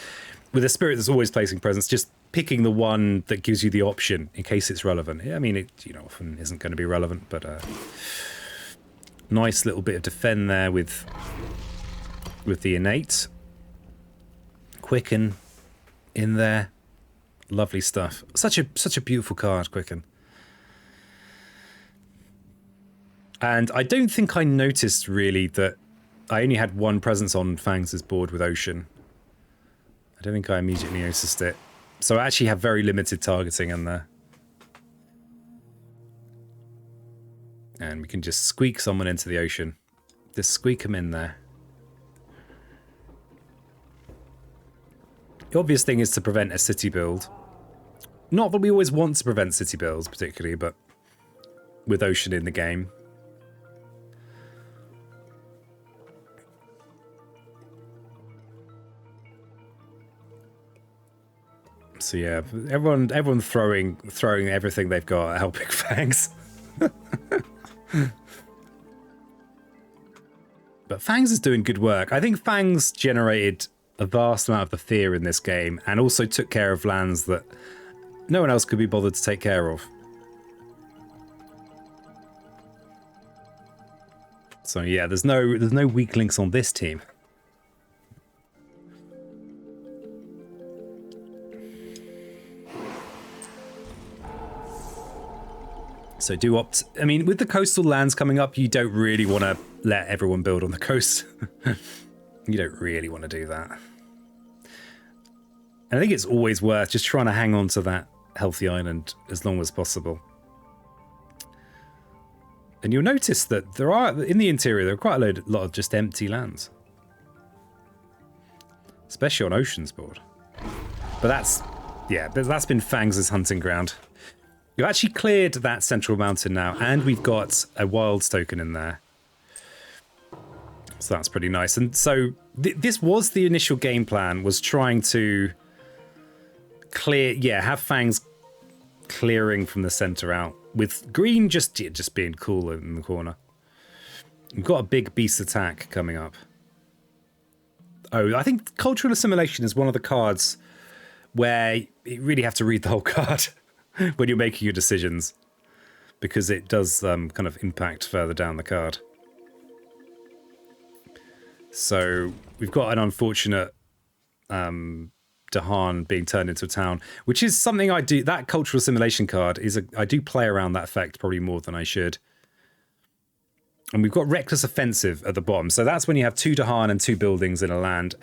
With a spirit that's always placing presence, just picking the one that gives you the option in case it's relevant. I mean, it often isn't going to be relevant, but nice little bit of defend there with the innate. Quicken in there. Lovely stuff. Such a beautiful card, Quicken. And I don't think I noticed really that I only had 1 presence on Fangs' board with Ocean. I don't think I immediately noticed it. So I actually have very limited targeting in there. And we can just squeak someone into the ocean. Just squeak them in there. The obvious thing is to prevent a city build. Not that we always want to prevent city builds particularly, but with ocean in the game. So yeah, everyone throwing everything they've got at helping FANGS. But FANGS is doing good work. I think FANGS generated a vast amount of the fear in this game and also took care of lands that no one else could be bothered to take care of. So yeah, there's no weak links on this team. So do opt. I mean, with the coastal lands coming up, you don't really want to let everyone build on the coast. You don't really want to do that. And I think it's always worth just trying to hang on to that healthy island as long as possible. And you'll notice that there are, in the interior, there are quite a lot of just empty lands. Especially on Ocean's board. But that's been FANGS' hunting ground. We've actually cleared that central mountain now, and we've got a wilds token in there. So that's pretty nice. And so this was the initial game plan, was trying to clear, have FANGS clearing from the center out, with green just being cool in the corner. We've got a big beast attack coming up. Oh, I think cultural assimilation is one of the cards where you really have to read the whole card when you're making your decisions, because it does kind of impact further down the card. So we've got an unfortunate Dahan being turned into a town, which is something I do. That cultural assimilation card is I do play around that effect probably more than I should. And we've got reckless offensive at the bottom. So that's when you have 2 Dahan and 2 buildings in a land.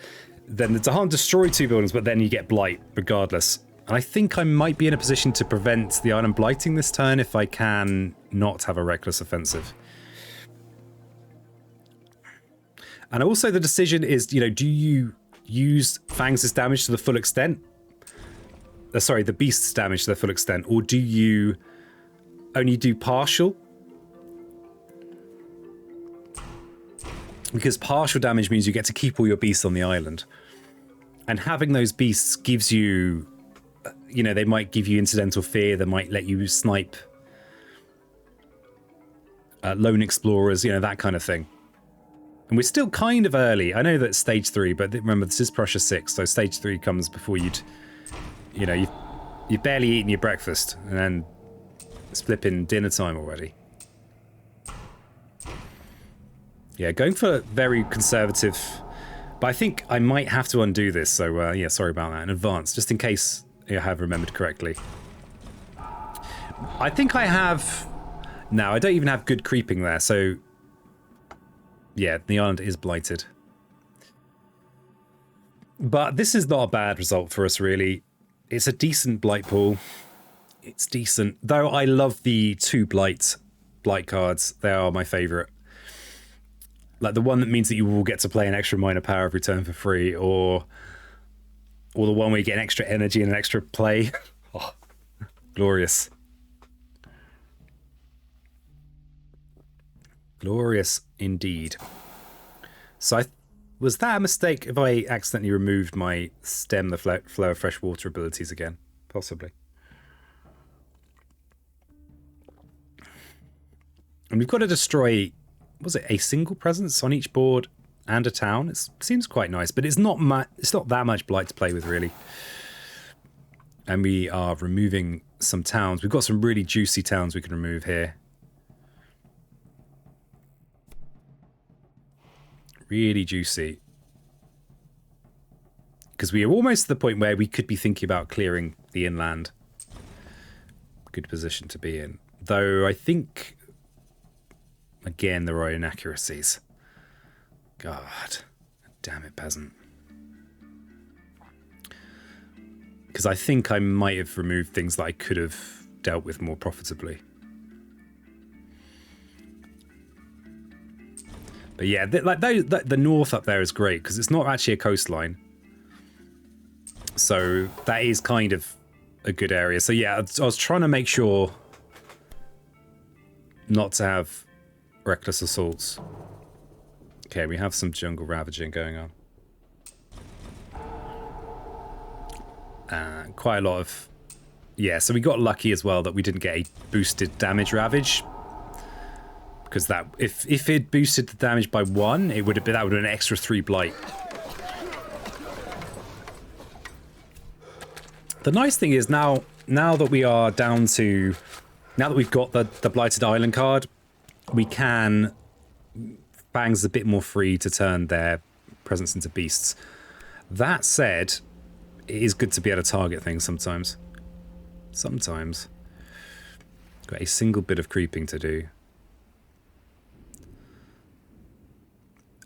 Then the Dahan destroy 2 buildings, but then you get blight regardless. And I think I might be in a position to prevent the island blighting this turn if I can not have a reckless offensive. And also the decision is, do you use FANGS' damage to the full extent? Sorry, the beast's damage to the full extent, or do you only do partial? Because partial damage means you get to keep all your beasts on the island. And having those beasts gives you, they might give you incidental fear, they might let you snipe lone explorers, that kind of thing. And we're still kind of early. I know that's stage 3, but remember, this is Prussia 6, so stage 3 comes before you've barely eaten your breakfast, and then it's flipping dinner time already. Yeah, going for very conservative, but I think I might have to undo this, so sorry about that in advance, just in case I have remembered correctly. I think I have... No, I don't even have good creeping there, so... Yeah, the island is blighted. But this is not a bad result for us, really. It's a decent blight pool. It's decent. Though I love the 2 blight cards. They are my favourite. Like the one that means that you will get to play an extra minor power every turn for free, or the one where you get an extra energy and an extra play. Oh, glorious. Glorious indeed. So was that a mistake if I accidentally removed my stem the flow of fresh water abilities again? Possibly. And we've got to destroy, was it a single presence on each board and a town? It seems quite nice, but it's not that much blight to play with, really. And we are removing some towns. We've got some really juicy towns we can remove here. Really juicy. Because we are almost to the point where we could be thinking about clearing the inland. Good position to be in. Though I think, again, there are inaccuracies. God. Damn it, peasant. Because I think I might have removed things that I could have dealt with more profitably. But yeah, the north up there is great because it's not actually a coastline. So that is kind of a good area. So yeah, I was trying to make sure not to have reckless assaults. Okay, we have some jungle ravaging going on. Quite a lot of... Yeah, so we got lucky as well that we didn't get a boosted damage ravage. Because that, if it boosted the damage by 1, it would have been, that would have been an extra 3 blight. The nice thing is now that we are down to... Now that we've got the Blighted Island card, we can... FANGS a bit more free to turn their presence into beasts. That said, it is good to be able to target things sometimes. Sometimes. Got a single bit of creeping to do.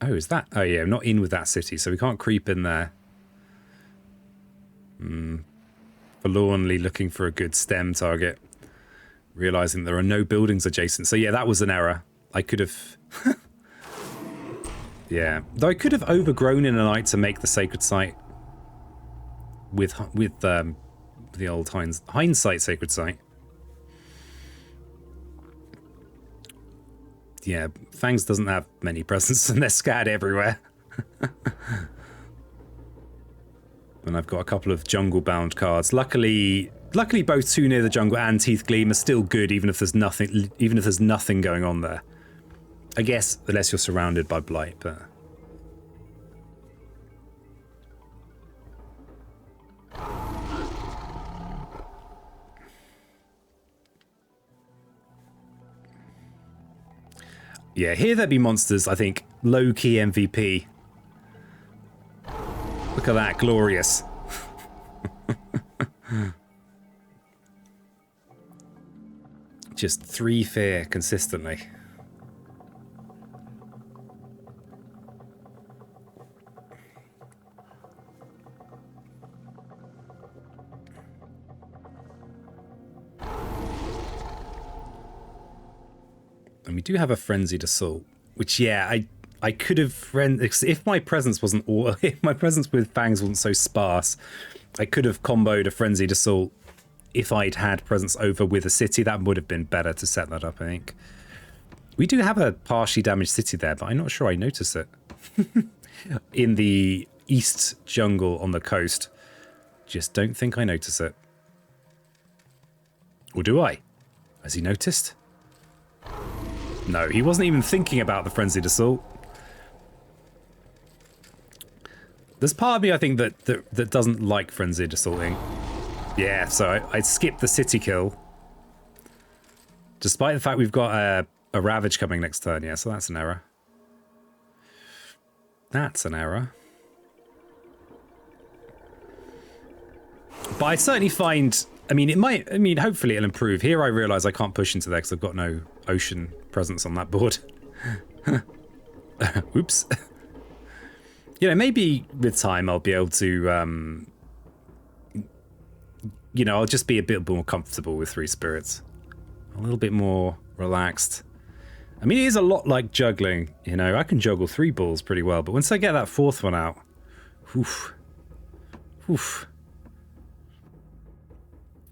Oh, is that... Oh yeah, I'm not in with that city, so we can't creep in there. Forlornly looking for a good stem target. Realising there are no buildings adjacent. So yeah, that was an error. I could have... Yeah. Though I could have overgrown in a night to make the sacred site with the old hindsight sacred site. Yeah, FANGS doesn't have many presents and they're scattered everywhere. And I've got a couple of jungle-bound cards. Luckily both Too Near the Jungle and Teeth Gleam are still good, even if there's nothing going on there. I guess unless you're surrounded by blight, but yeah, Here There Be Monsters, I think, low-key MVP. Look at that, glorious. Just 3 fear consistently. And we do have a frenzied assault, which yeah, I could have if my presence wasn't if my presence with FANGS wasn't so sparse, I could have comboed a frenzied assault if I'd had presence over with a city. That would have been better to set that up, I think. We do have a partially damaged city there, but I'm not sure I notice it. In the east jungle on the coast. Just don't think I notice it. Or do I? Has he noticed? No, he wasn't even thinking about the frenzied assault. There's part of me, I think, that doesn't like frenzied assaulting. Yeah, so I skipped the city kill. Despite the fact we've got a ravage coming next turn, yeah, so that's an error. That's an error. But I certainly find... I mean, hopefully it'll improve. Here I realise I can't push into there because I've got no ocean presence on that board. Oops. You know, maybe with time I'll be able to... you know, I'll just be a bit more comfortable with 3 spirits. A little bit more relaxed. I mean, it is a lot like juggling, you know. I can juggle 3 balls pretty well, but once I get that 4th one out... Oof. Oof.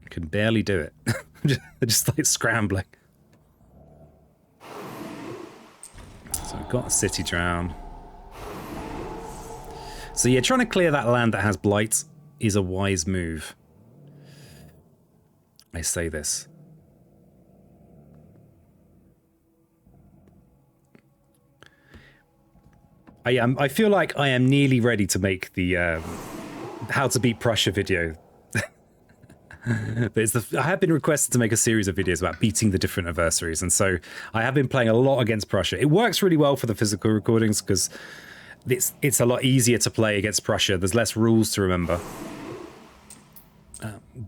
I can barely do it. just like scrambling. So I've got a city drown. So yeah, trying to clear that land that has blight is a wise move. I say this. I feel like I am nearly ready to make the how to beat Prussia video. But I have been requested to make a series of videos about beating the different adversaries, and so I have been playing a lot against Prussia. It works really well for the physical recordings because it's a lot easier to play against Prussia. There's less rules to remember.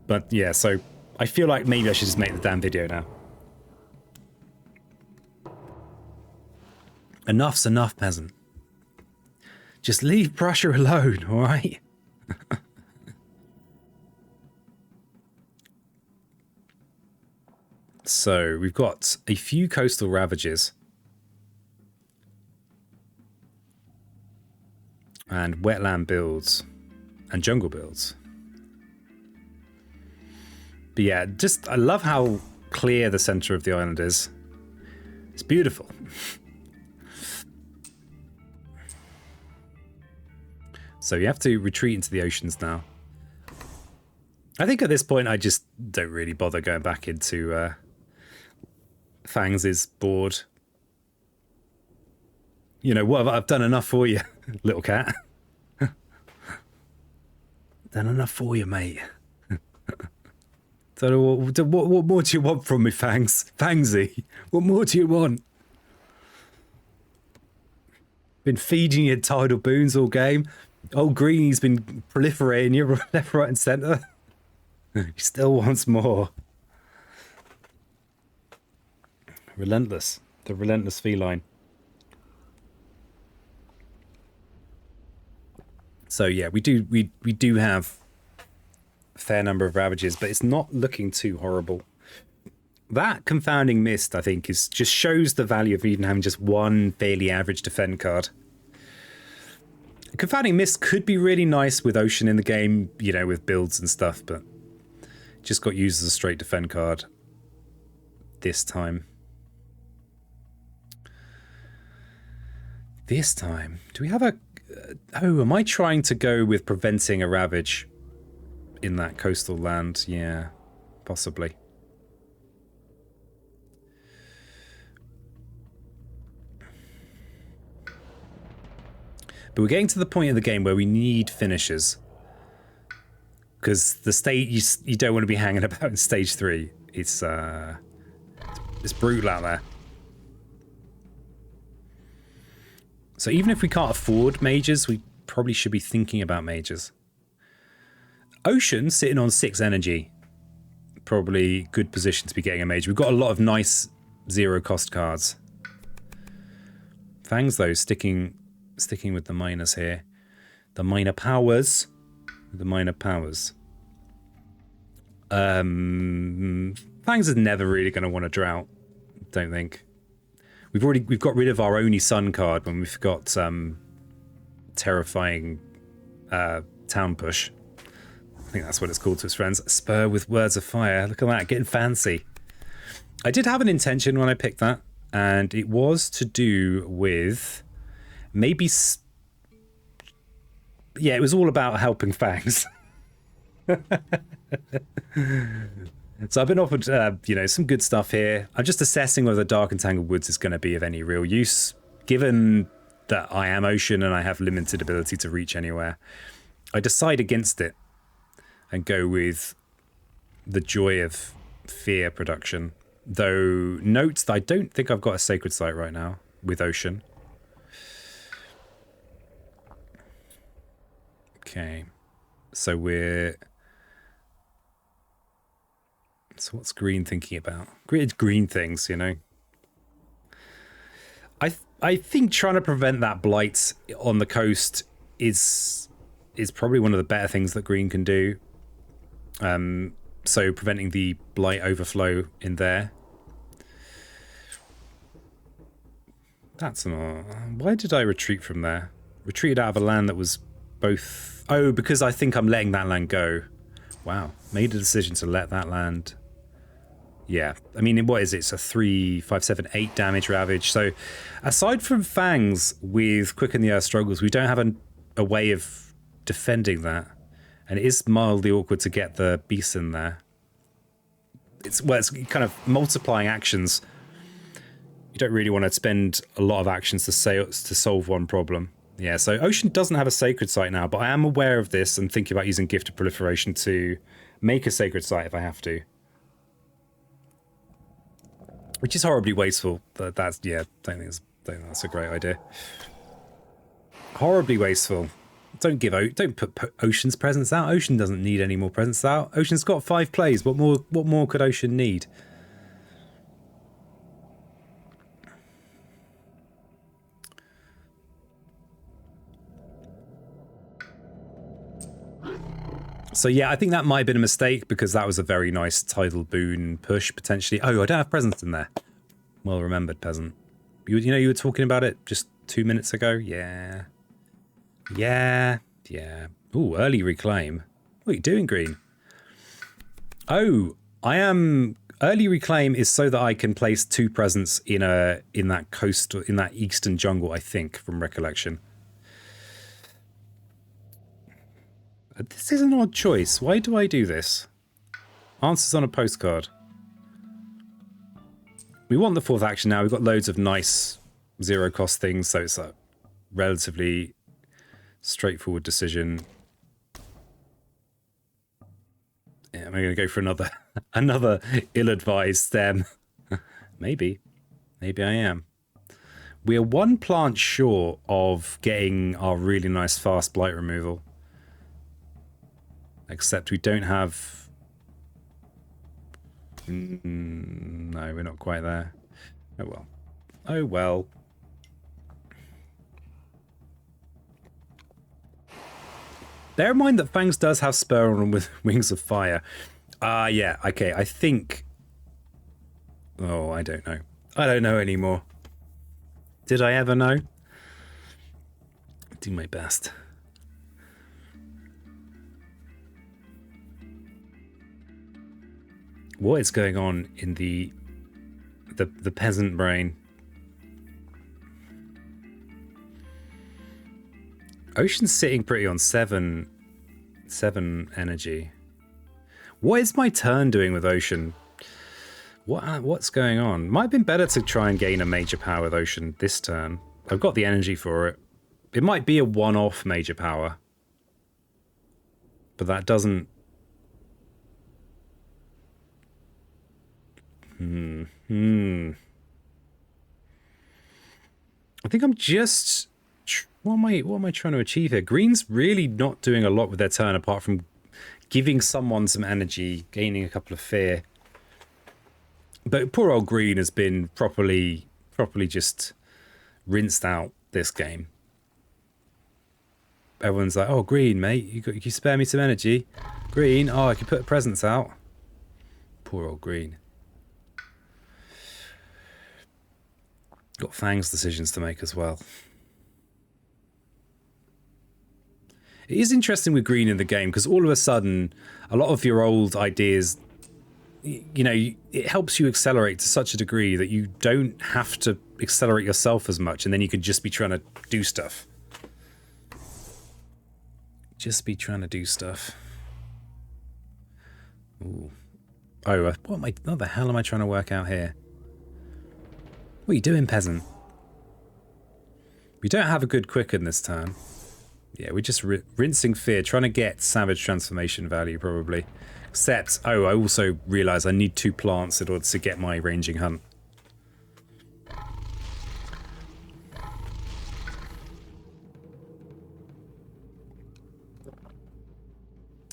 But yeah, so I feel like maybe I should just make the damn video now. Enough's enough, peasant. Just leave Prussia alone, all right? So we've got a few coastal ravages. And wetland builds. And jungle builds. But yeah, just I love how clear the center of the island is. It's beautiful. So you have to retreat into the oceans now. I think at this point I just don't really bother going back into Fangs' board. You know, what I've done enough for you, little cat. Done enough for you, mate. So what more do you want from me, Fangs? Fangsy, what more do you want? Been feeding you tidal boons all game. Old Greeny's been proliferating you left, right, and centre. He still wants more. Relentless. The relentless feline. So yeah, we do have a fair number of ravages, but it's not looking too horrible. That confounding mist, I think, is just shows the value of even having just one fairly average defend card. Confounding mist could be really nice with ocean in the game, you know, with builds and stuff, but just got used as a straight defend card this time. This time, do we have a... oh, am I trying to go with preventing a ravage in that coastal land? Yeah, possibly. But we're getting to the point of the game where we need finishers. Because the stage, you don't want to be hanging about in stage 3. It's brutal out there. So even if we can't afford mages, we probably should be thinking about mages. Ocean sitting on 6 energy. Probably good position to be getting a mage. We've got a lot of nice 0 cost cards. Fangs though, sticking with the minors here. The minor powers. The minor powers. Fangs is never really going to want a drought. Don't think. We've got rid of our only sun card when we've got terrifying town push. I think that's what it's called to its friends. Spur with words of fire. Look at that, getting fancy. I did have an intention when I picked that, and it was to do with maybe. Yeah, it was all about helping Fangs. So I've been offered, you know, some good stuff here. I'm just assessing whether Dark and Tangled Woods is going to be of any real use, given that I am ocean and I have limited ability to reach anywhere. I decide against it and go with the Joy of Fear production. Though, note that I don't think I've got a Sacred Site right now with ocean. Okay, so we're... So what's Green thinking about? Green things, you know. I think trying to prevent that blight on the coast is probably one of the better things that Green can do. So preventing the blight overflow in there. That's not... Why did I retreat from there? Retreated out of a land that was both... Oh, because I think I'm letting that land go. Wow. Made a decision to let that land... Yeah, I mean, what is it? It's a 3, 5, 7, 8 damage ravage. So aside from Fangs with Quicken the Earth Struggles, we don't have a way of defending that. And it is mildly awkward to get the beast in there. It's kind of multiplying actions. You don't really want to spend a lot of actions to solve one problem. Yeah, so Ocean doesn't have a Sacred Site now, but I am aware of this and thinking about using Gifted Proliferation to make a Sacred Site if I have to. Which is horribly wasteful. That's, yeah, don't think that's a great idea. Horribly wasteful. Don't put Ocean's presence out. Ocean doesn't need any more presence out. Ocean's got 5 plays. What more could Ocean need? So yeah, I think that might have been a mistake because that was a very nice tidal boon push potentially. Oh, I don't have presents in there. Well remembered, peasant. You know you were talking about it just 2 minutes ago? Yeah. Yeah. Yeah. Ooh, early reclaim. What are you doing, Green? Oh, I am... Early reclaim is so that I can place 2 presents in that coast, in that eastern jungle, I think, from recollection. This is an odd choice. Why do I do this? Answers on a postcard. We want the 4th action now. We've got loads of nice zero-cost things, so it's a relatively straightforward decision. Yeah, am I going to go for another ill-advised stem? Maybe. Maybe I am. We are 1 plant short of getting our really nice fast blight removal. Except we don't have... No, we're not quite there. Oh well. Oh well. Bear in mind that Fangs does have spur on him with wings of fire. Yeah, okay, I think... Oh, I don't know. I don't know anymore. Did I ever know? Do my best. What is going on in the peasant brain? Ocean's sitting pretty on 7 energy. What is my turn doing with Ocean? What's going on? Might have been better to try and gain a major power with Ocean this turn. I've got the energy for it. It might be a one-off major power. But that doesn't... I think I'm just... What am I trying to achieve here? Green's really not doing a lot with their turn apart from giving someone some energy, gaining a couple of fear. But poor old Green has been properly just rinsed out this game. Everyone's like, oh, Green, mate, you can spare me some energy? Green, oh, I can put presents out. Poor old Green. Got Fangs decisions to make as well. It is interesting with Green in the game because all of a sudden, a lot of your old ideas, you know, it helps you accelerate to such a degree that you don't have to accelerate yourself as much, and then you could just be trying to do stuff. Just be trying to do stuff. Ooh. Oh, what the hell am I trying to work out here? What are you doing, peasant? We don't have a good quicken this turn. Yeah, we're just rinsing fear, trying to get savage transformation value, probably. Except, oh, I also realise I need 2 plants in order to get my ranging hunt.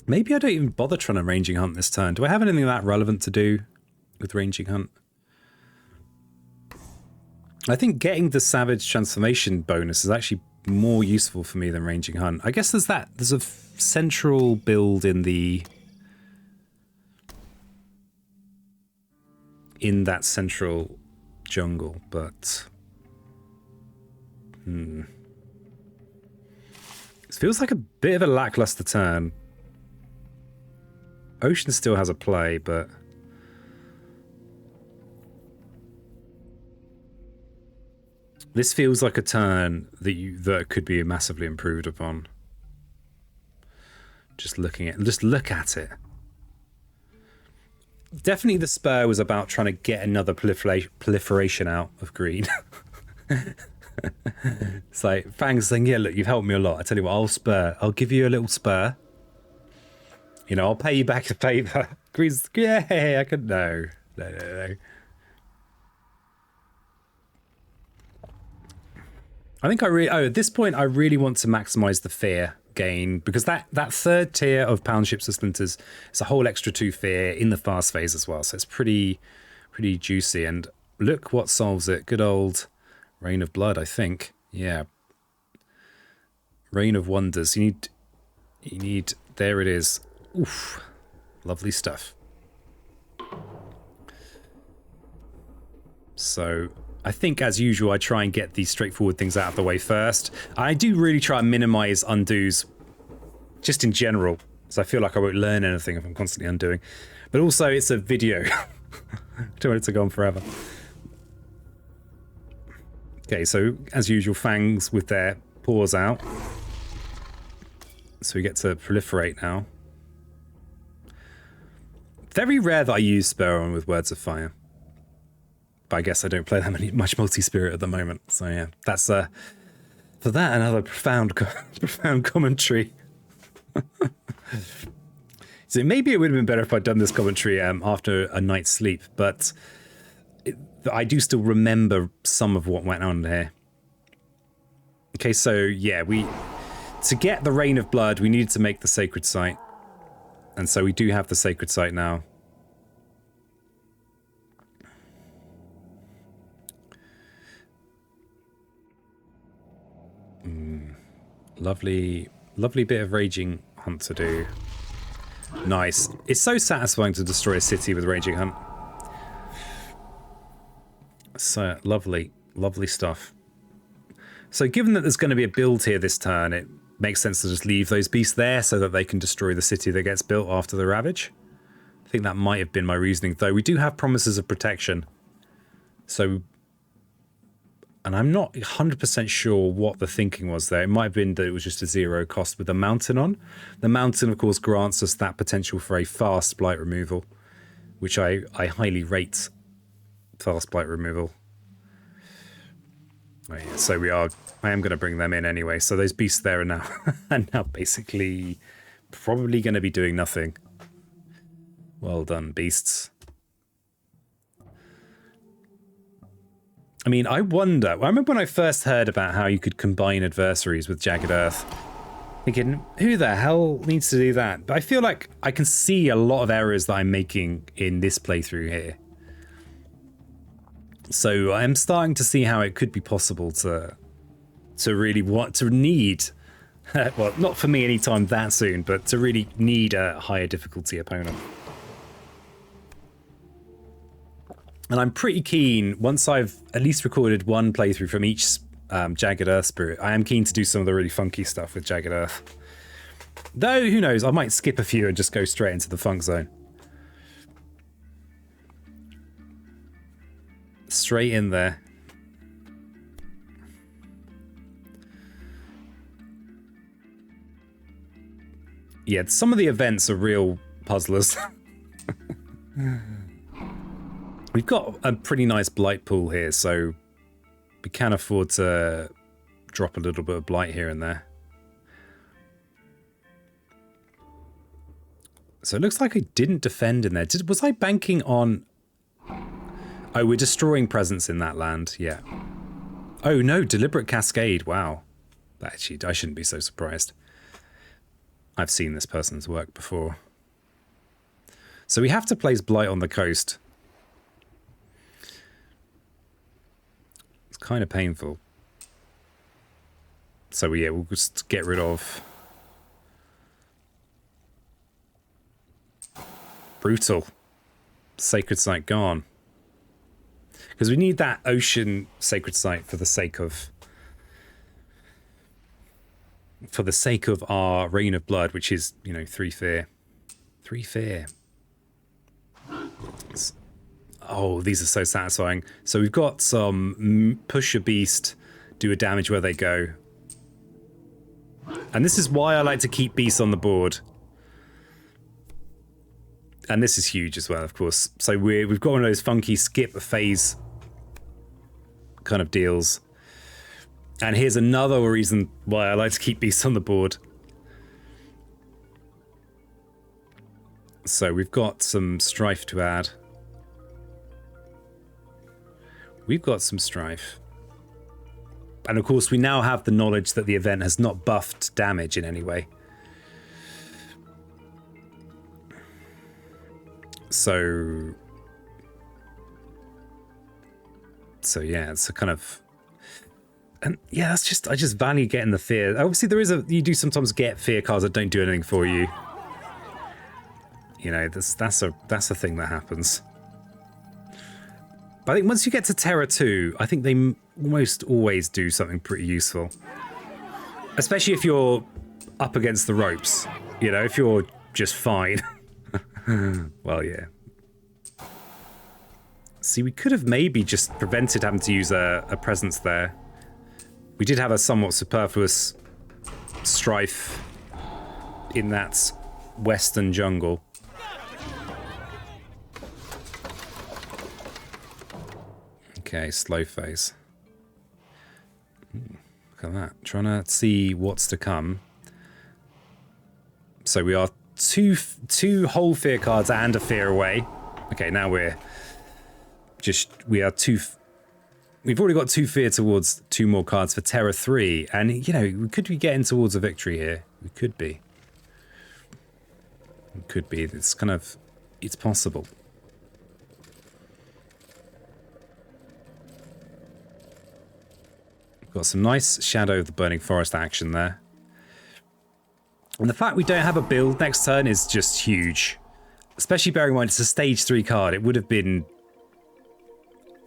Maybe I don't even bother trying to ranging hunt this turn. Do I have anything that relevant to do with ranging hunt? I think getting the savage transformation bonus is actually more useful for me than ranging hunt. I guess there's that. There's a central build in that central jungle, but it feels like a bit of a lackluster turn. Ocean still has a play, but this feels like a turn that could be massively improved upon. Just look at it. Definitely the spur was about trying to get another proliferation out of Green. It's like Fang's saying, yeah, look, you've helped me a lot. I tell you what, I'll give you a little spur. You know, I'll pay you back a favour. Green's, yeah, I could, no. I think at this point, I really want to maximize the fear gain, because that 3rd tier of pound ships and splinters is a whole extra 2 fear in the fast phase as well. So it's pretty juicy. And look what solves it. Good old Rain of Blood, I think. Yeah. Rain of Wonders. You need, there it is. Oof. Lovely stuff. So I think, as usual, I try and get these straightforward things out of the way first. I do really try and minimize undos just in general, so I feel like I won't learn anything if I'm constantly undoing. But also, it's a video. I don't want it to go on forever. Okay, so as usual, fangs with their paws out. So we get to proliferate now. Very rare that I use Spearon with Words of Fire. But I guess I don't play that much multi-spirit at the moment. So yeah, that's for that another profound commentary. So maybe it would have been better if I'd done this commentary after a night's sleep, but I do still remember some of what went on here. Okay, so yeah, to get the Rain of Blood, we needed to make the sacred site. And so we do have the sacred site now. Lovely bit of Raging Hunt to do. Nice. It's so satisfying to destroy a city with Raging Hunt. So lovely stuff. So given that there's going to be a build here this turn, it makes sense to just leave those beasts there so that they can destroy the city that gets built after the Ravage. I think that might have been my reasoning, though. We do have promises of protection. So, and I'm not 100% sure what the thinking was there. It might have been that it was just a 0 cost with the mountain on. The mountain, of course, grants us that potential for a fast blight removal, which I highly rate. Fast blight removal. Oh, yeah, so I am going to bring them in anyway. So those beasts there are now, are now basically probably going to be doing nothing. Well done, beasts. I mean, I remember when I first heard about how you could combine adversaries with Jagged Earth, thinking, who the hell needs to do that? But I feel like I can see a lot of errors that I'm making in this playthrough here. So I'm starting to see how it could be possible to really need, well, not for me anytime that soon, but to really need a higher difficulty opponent. And I'm pretty keen, once I've at least recorded one playthrough from each Jagged Earth spirit, I am keen to do some of the really funky stuff with Jagged Earth. Though, who knows, I might skip a few and just go straight into the funk zone. Straight in there. Yeah, some of the events are real puzzlers. We've got a pretty nice blight pool here, so we can afford to drop a little bit of blight here and there. So it looks like I didn't defend in there. Was I banking on... Oh, we're destroying presence in that land, yeah. Oh no, deliberate cascade, wow. Actually, I shouldn't be so surprised. I've seen this person's work before. So we have to place blight on the coast. It's kind of painful. So yeah, we'll just get rid of... Brutal. Sacred site gone. Because we need that ocean sacred site for the sake of our Rain of Blood, which is, you know, 3 fear. 3 fear. Oh, these are so satisfying. So we've got some push a beast, do a damage where they go. And this is why I like to keep beasts on the board. And this is huge as well, of course. So we've got one of those funky skip a phase kind of deals. And here's another reason why I like to keep beasts on the board. So we've got some strife to add. We've got some strife. And of course we now have the knowledge that the event has not buffed damage in any way. So yeah, it's a kind of, and yeah, that's just, I just value getting the fear. Obviously you do sometimes get fear cards that don't do anything for you. You know, that's a thing that happens. But I think once you get to Terra 2, I think they almost always do something pretty useful. Especially if you're up against the ropes. You know, if you're just fine. Well, yeah. See, we could have maybe just prevented having to use a presence there. We did have a somewhat superfluous strife in that western jungle. Okay, slow phase. Look at that. Trying to see what's to come. So we are two whole fear cards and a fear away. Okay, now we are two. We've already got 2 fear towards 2 more cards for Terra 3, and you know, we could be getting towards a victory here. We could be. It could be. It's kind of, it's possible. Got some nice Shadow of the Burning Forest action there. And the fact we don't have a build next turn is just huge. Especially bearing in mind it's a stage 3 card. It would have been,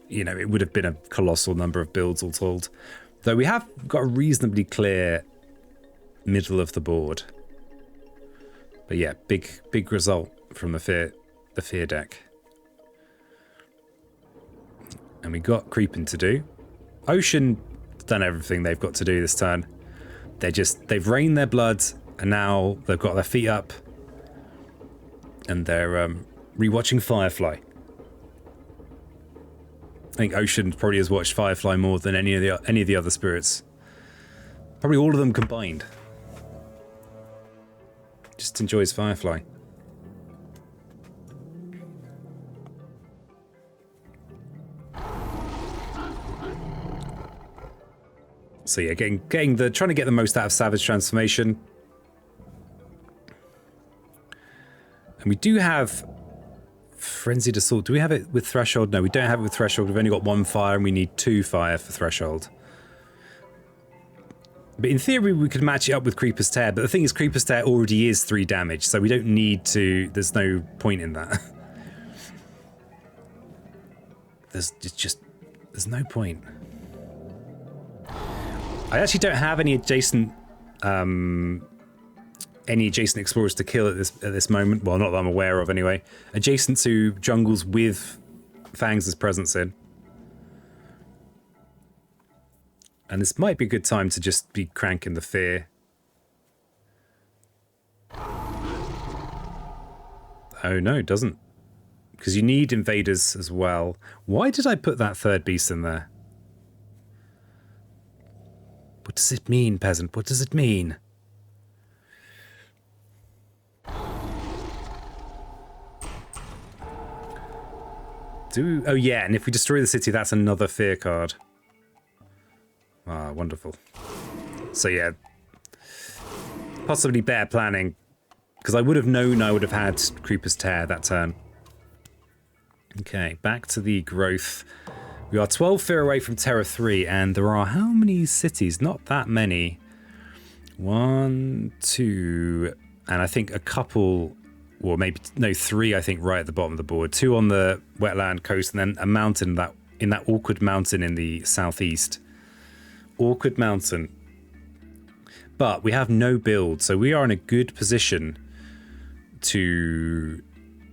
you know, it would have been a colossal number of builds all told. Though we have got a reasonably clear middle of the board. But yeah, big result from the fear deck. And we got creeping to do. Ocean done everything they've got to do this turn. They've rained their blood, and now they've got their feet up, and they're rewatching Firefly. I think Ocean probably has watched Firefly more than any of the other spirits. Probably all of them combined. Just enjoys Firefly. So yeah, trying to get the most out of Savage Transformation. And we do have Frenzied Assault. Do we have it with Threshold? No, we don't have it with Threshold. We've only got 1 fire and we need 2 fire for Threshold. But in theory, we could match it up with Creeper's Tear. But the thing is, Creeper's Tear already is 3 damage, so we don't need to... There's no point in that. There's no point. I actually don't have any adjacent explorers to kill at this moment. Well, not that I'm aware of anyway. Adjacent to jungles with FANGS' presence in. And this might be a good time to just be cranking the fear. Oh no, it doesn't. Because you need invaders as well. Why did I put that 3rd beast in there? What does it mean, peasant? What does it mean? Oh yeah, and if we destroy the city, that's another fear card. Ah, wonderful. So yeah, possibly better planning, because I would have known I would have had Creeper's Tear that turn. Okay, back to the growth. We are 12 fear away from Terra 3, and there are how many cities? Not that many. 1, 2, and I think a couple, or maybe, no, 3, I think, right at the bottom of the board. 2 on the wetland coast, and then a mountain in that awkward mountain in the southeast. Awkward mountain. But we have no build, so we are in a good position to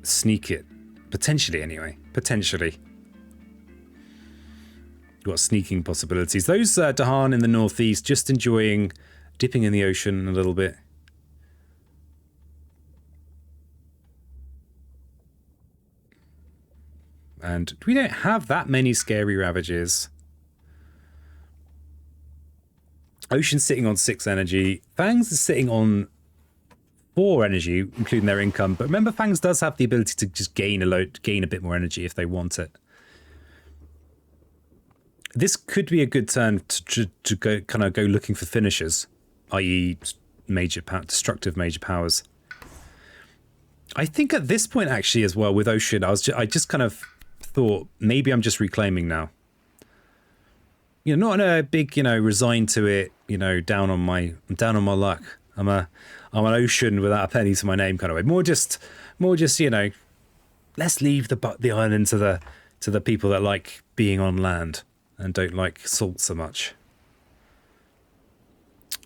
sneak it. Potentially, anyway. Potentially. We've got sneaking possibilities. Those Dahan in the northeast just enjoying dipping in the ocean a little bit. And we don't have that many scary ravages. Ocean's sitting on 6 energy. FANGS is sitting on 4 energy, including their income. But remember, FANGS does have the ability to just gain a bit more energy if they want it. This could be a good turn to go looking for finishers, i.e. destructive major powers. I think at this point, actually, as well, with Ocean, I just kind of thought, maybe I'm just reclaiming now. You know, not in a big, resigned to it, down on my luck. I'm an ocean without a penny to my name kind of way. More just, you know, let's leave the island to the people that like being on land and don't like salt so much.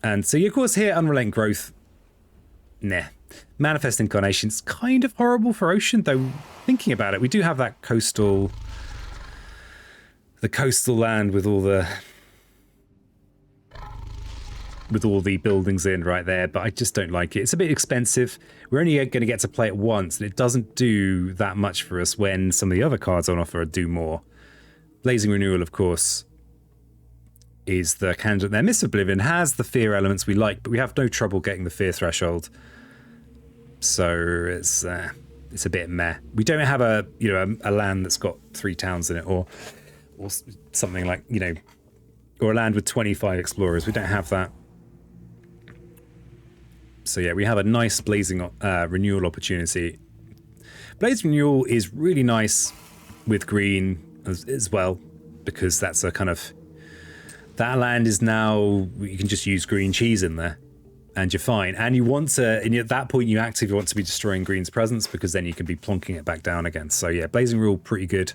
And so, of course, here, unrelenting growth. Nah. Manifest incarnation's kind of horrible for ocean, though. Thinking about it, we do have that coastal land with all the buildings in right there, but I just don't like it. It's a bit expensive. We're only going to get to play it once, and it doesn't do that much for us when some of the other cards on offer do more. Blazing Renewal, of course, is the candidate there. Mist of Oblivion has the fear elements we like, but we have no trouble getting the fear threshold. So it's a bit meh. We don't have a land that's got 3 towns in it, or something like, you know, or a land with 25 explorers. We don't have that. So yeah, we have a nice Blazing Renewal opportunity. Blazing Renewal is really nice with green as well, because that's a kind of, that land is now, you can just use green cheese in there and you're fine. And you want to, and at that point you actively want to be destroying green's presence, because then you can be plonking it back down again. So yeah, Blazing Renewal, pretty good.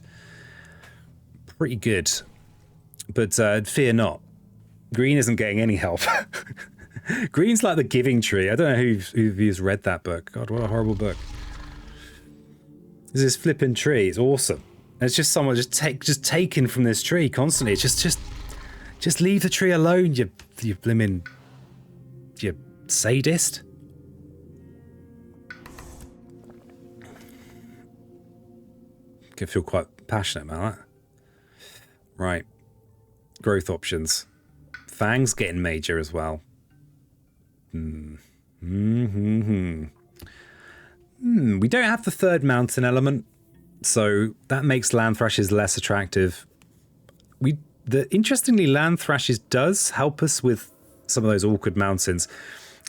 Pretty good. But fear not. Green isn't getting any help. Green's like the Giving Tree. I don't know who's read that book. God, what a horrible book. There's this flipping tree. It's awesome. And it's just someone just taken from this tree constantly. It's just leave the tree alone, you blimmin', you sadist. I feel quite passionate about that. Right. Growth options. FANGS getting major as well. We don't have the third mountain element, so that makes land thrashes less attractive. Interestingly, land thrashes does help us with some of those awkward mountains,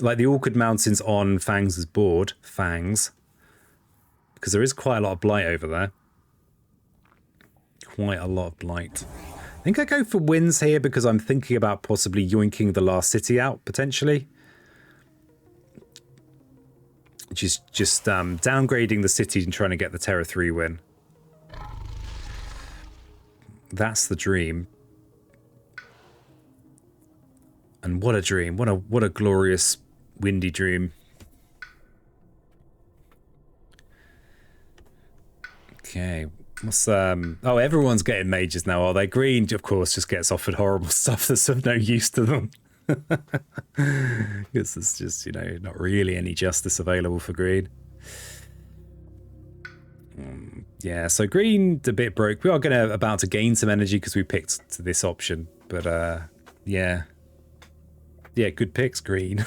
like the awkward mountains on FANGS' board, FANGS, because there is quite a lot of blight over there. Quite a lot of blight. I think I go for wins here because I'm thinking about possibly yoinking the last city out, potentially. Just downgrading the city and trying to get the Terra 3 win. That's the dream. And what a dream. What a glorious, windy dream. Okay. What's oh, everyone's getting majors now, are they? Green, of course, just gets offered horrible stuff that's of no use to them. Because there's just, you know, not really any justice available for green. Yeah, so green a bit broke. We are about to gain some energy because we picked this option, but yeah, good picks, green.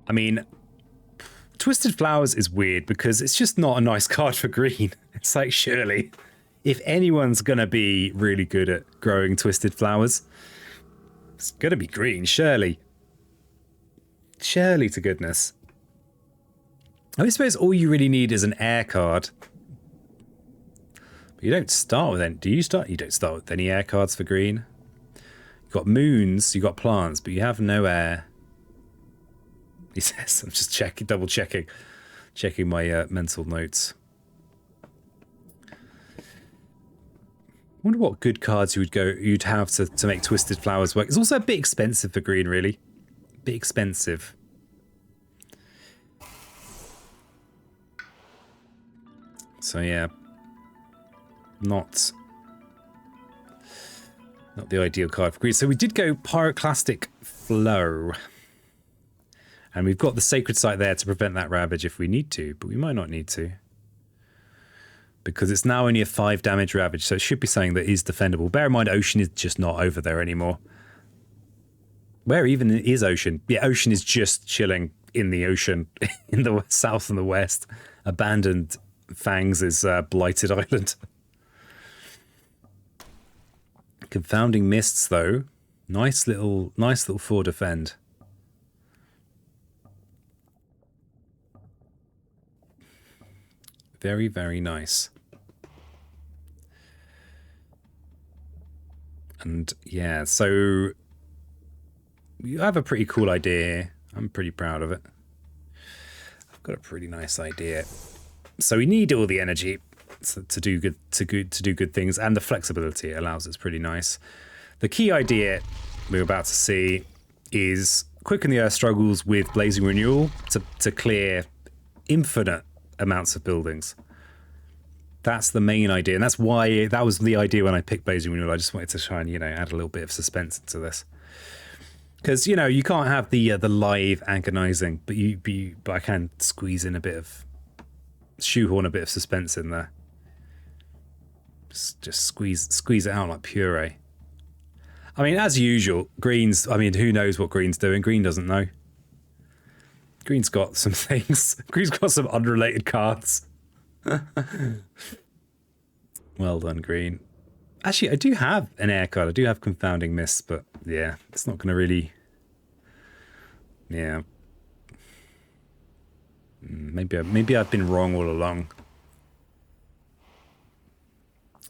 I mean, Twisted Flowers is weird because it's just not a nice card for green. It's like, surely, if anyone's gonna be really good at growing Twisted Flowers, it's gonna be green, surely. Surely to goodness. I suppose all you really need is an air card. But you don't start with any, do you start? You don't start with any air cards for green. You've got moons, you've got plants, but you have no air. He says, I'm just double checking my mental notes. Wonder what good cards you'd have to make Twisted Flowers work. It's also a bit expensive for green, really. A bit expensive. So yeah, not the ideal card for green. So we did go Pyroclastic Flow. And we've got the Sacred Site there to prevent that Ravage if we need to, but we might not need to. Because it's now only a 5 damage Ravage, so it should be something that is defendable. Bear in mind, Ocean is just not over there anymore. Where even is Ocean? Yeah, Ocean is just chilling in the ocean, in the south and the west. Abandoned FANGS' blighted island. Confounding Mists, though. Nice little 4 defend. Very, very nice. And yeah, so you have a pretty cool idea. I'm pretty proud of it. I've got a pretty nice idea. So we need all the energy to do good things, and the flexibility it allows. It's pretty nice. The key idea we're about to see is quicken the Earth struggles with blazing renewal to clear infinite amounts of buildings. That's the main idea, and that's why that was the idea when I picked blazing renewal. I just wanted to try and add a little bit of suspense into this, because you can't have the live agonizing, but I can squeeze in a bit of shoehorn a bit of suspense in there. Just squeeze it out like puree. I mean, as usual, Green's... I mean, who knows what Green's doing? Green doesn't know. Green's got some things. Green's got some unrelated cards. Well done, Green. Actually, I do have an air card. I do have Confounding Mist, but yeah, it's not going to really... Yeah. Maybe I've been wrong all along.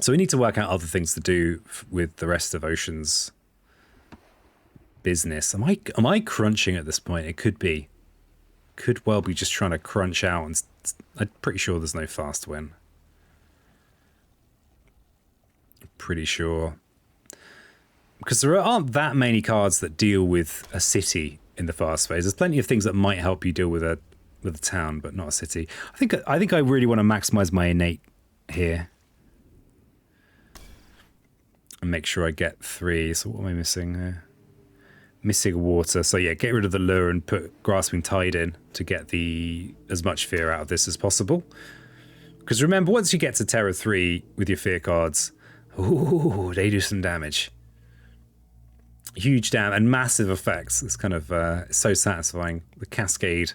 So we need to work out other things to do with the rest of Ocean's business. Am I crunching at this point? It could be. Could well be just trying to crunch out, and I'm pretty sure there's no fast win. Pretty sure. Because there aren't that many cards that deal with a city in the fast phase. There's plenty of things that might help you deal with a town, but not a city. I think I really want to maximize my innate here. And make sure I get 3. So what am I missing here? Missing water. So yeah, get rid of the lure and put Grasping Tide in to get as much fear out of this as possible. Because remember, once you get to Terror 3 with your fear cards, ooh, they do some damage. Huge damage and massive effects. It's kind of so satisfying. The cascade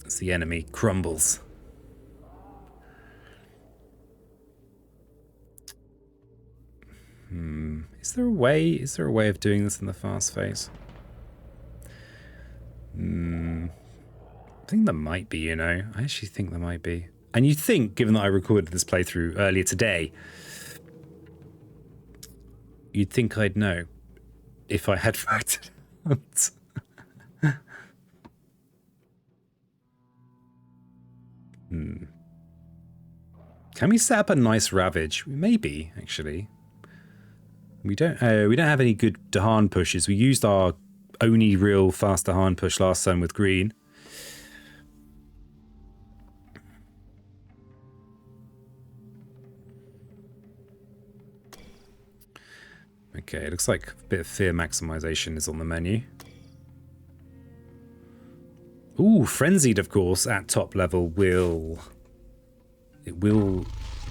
as the enemy crumbles. Is there a way of doing this in the fast phase? I think there might be, I actually think there might be. And you'd think, given that I recorded this playthrough earlier today, you'd think I'd know if I had worked it out. Can we set up a nice Ravage? Maybe, actually. We don't have any good Dahan pushes. We used our only real fast Dahan push last time with Green. Okay, it looks like a bit of fear maximization is on the menu. Ooh, Frenzied, of course, at top level will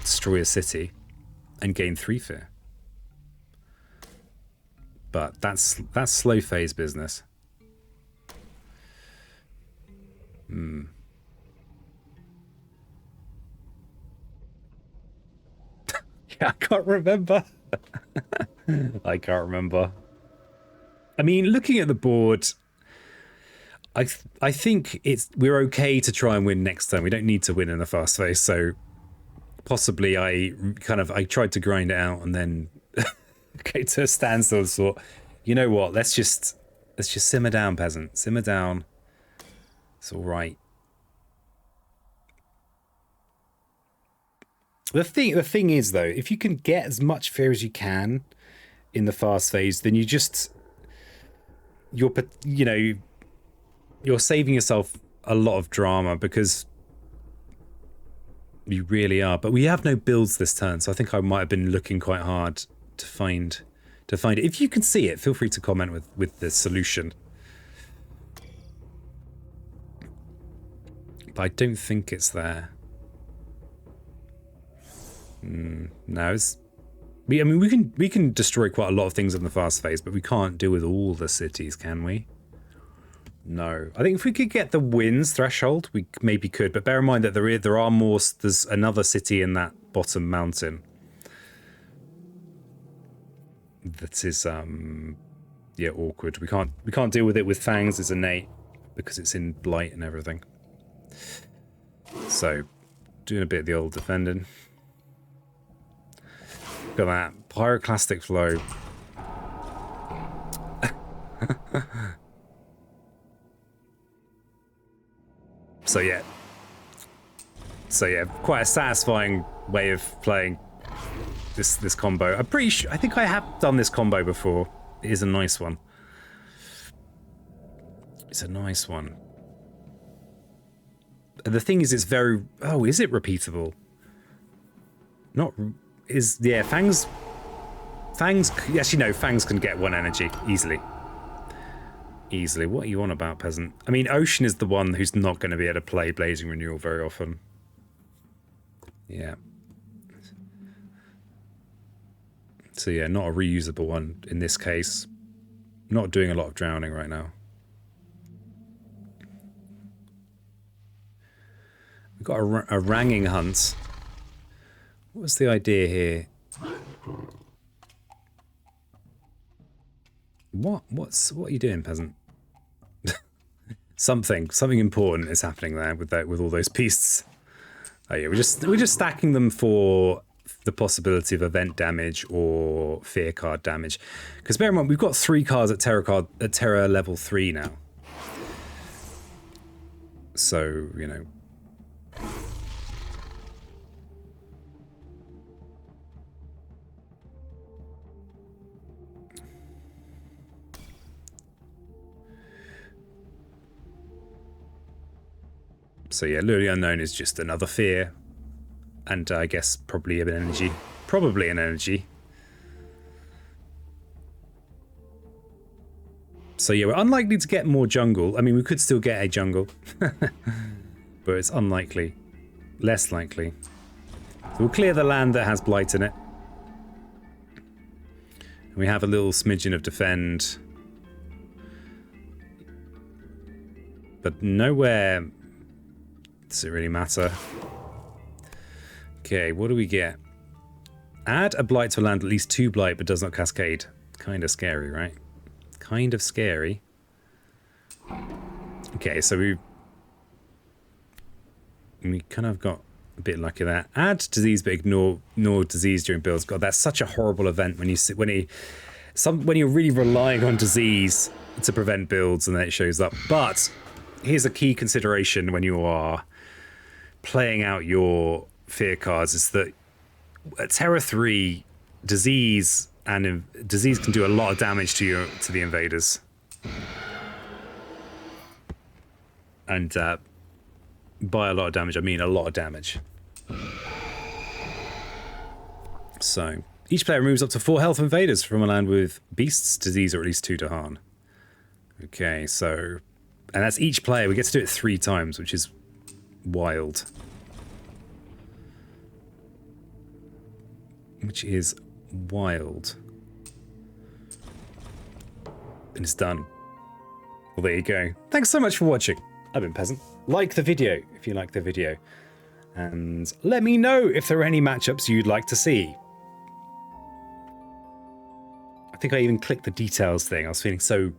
destroy a city and gain 3 fear. But that's slow phase business. Yeah, I can't remember. I can't remember. I mean, looking at the board, I think we're okay to try and win next time. We don't need to win in the fast phase, so possibly I tried to grind it out and then okay to a standstill and thought, you know what, let's just simmer down, peasant. Simmer down. It's all right. The thing is, though, if you can get as much fear as you can in the fast phase, then you're saving yourself a lot of drama, because you really are. But we have no builds this turn, so I think I might have been looking quite hard to find it. If you can see it, feel free to comment with the solution. But I don't think it's there. No, we can destroy quite a lot of things in the fast phase, but we can't deal with all the cities, can we? No. I think if we could get the wins threshold, we maybe could. But bear in mind that there are more. There's another city in that bottom mountain that is awkward. We can't deal with it with Fangs as innate because it's in Blight and everything. So doing a bit of the old defending. Look at that. Pyroclastic flow. So yeah, quite a satisfying way of playing this combo. I'm pretty sure, I think I have done this combo before. It is a nice one. It's a nice one. The thing is, it's very... Oh, is it repeatable? Not... Is... Yeah, Fangs... Yes, you know, Fangs can get 1 energy easily. Easily. What are you on about, peasant? I mean, Ocean is the one who's not going to be able to play Blazing Renewal very often. Yeah. So yeah, not a reusable one in this case. Not doing a lot of drowning right now. We've got a ranging hunt. What's the idea here? What are you doing, peasant? Something important is happening there with all those beasts. Oh yeah, we're just stacking them for the possibility of event damage or fear card damage. Because bear in mind, we've got 3 cards at Terror level 3 now. So, you know. So yeah, Lure the Unknown is just another fear. And I guess probably an energy. Probably an energy. So yeah, we're unlikely to get more jungle. I mean, we could still get a jungle. But it's unlikely. Less likely. So we'll clear the land that has blight in it. And we have a little smidgen of defend. But nowhere does it really matter. Okay, what do we get? Add a blight to land at least 2 blight, but does not cascade. Kind of scary, right? Kind of scary. Okay, so we kind of got a bit lucky there. Add disease, but ignore disease during builds. God, that's such a horrible event when you're really relying on disease to prevent builds and then it shows up. But here's a key consideration when you are playing out your fear cards is that at Terror 3, disease can do a lot of damage to the invaders. And by a lot of damage, I mean a lot of damage. So each player removes up to 4 health invaders from a land with beasts, disease, or at least 2 Dahan. Okay, so... And that's each player. We get to do it 3 times, which is wild. Which is wild. And it's done. Well, there you go. Thanks so much for watching. I've been Peasant. Like the video if you like the video. And let me know if there are any matchups you'd like to see. I think I even clicked the details thing. I was feeling so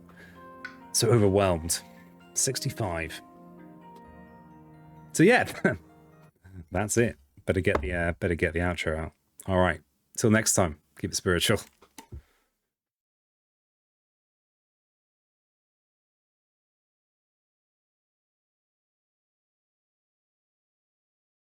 overwhelmed. 65. So yeah, that's it. Better get the outro out. All right. Till next time, keep it spiritual.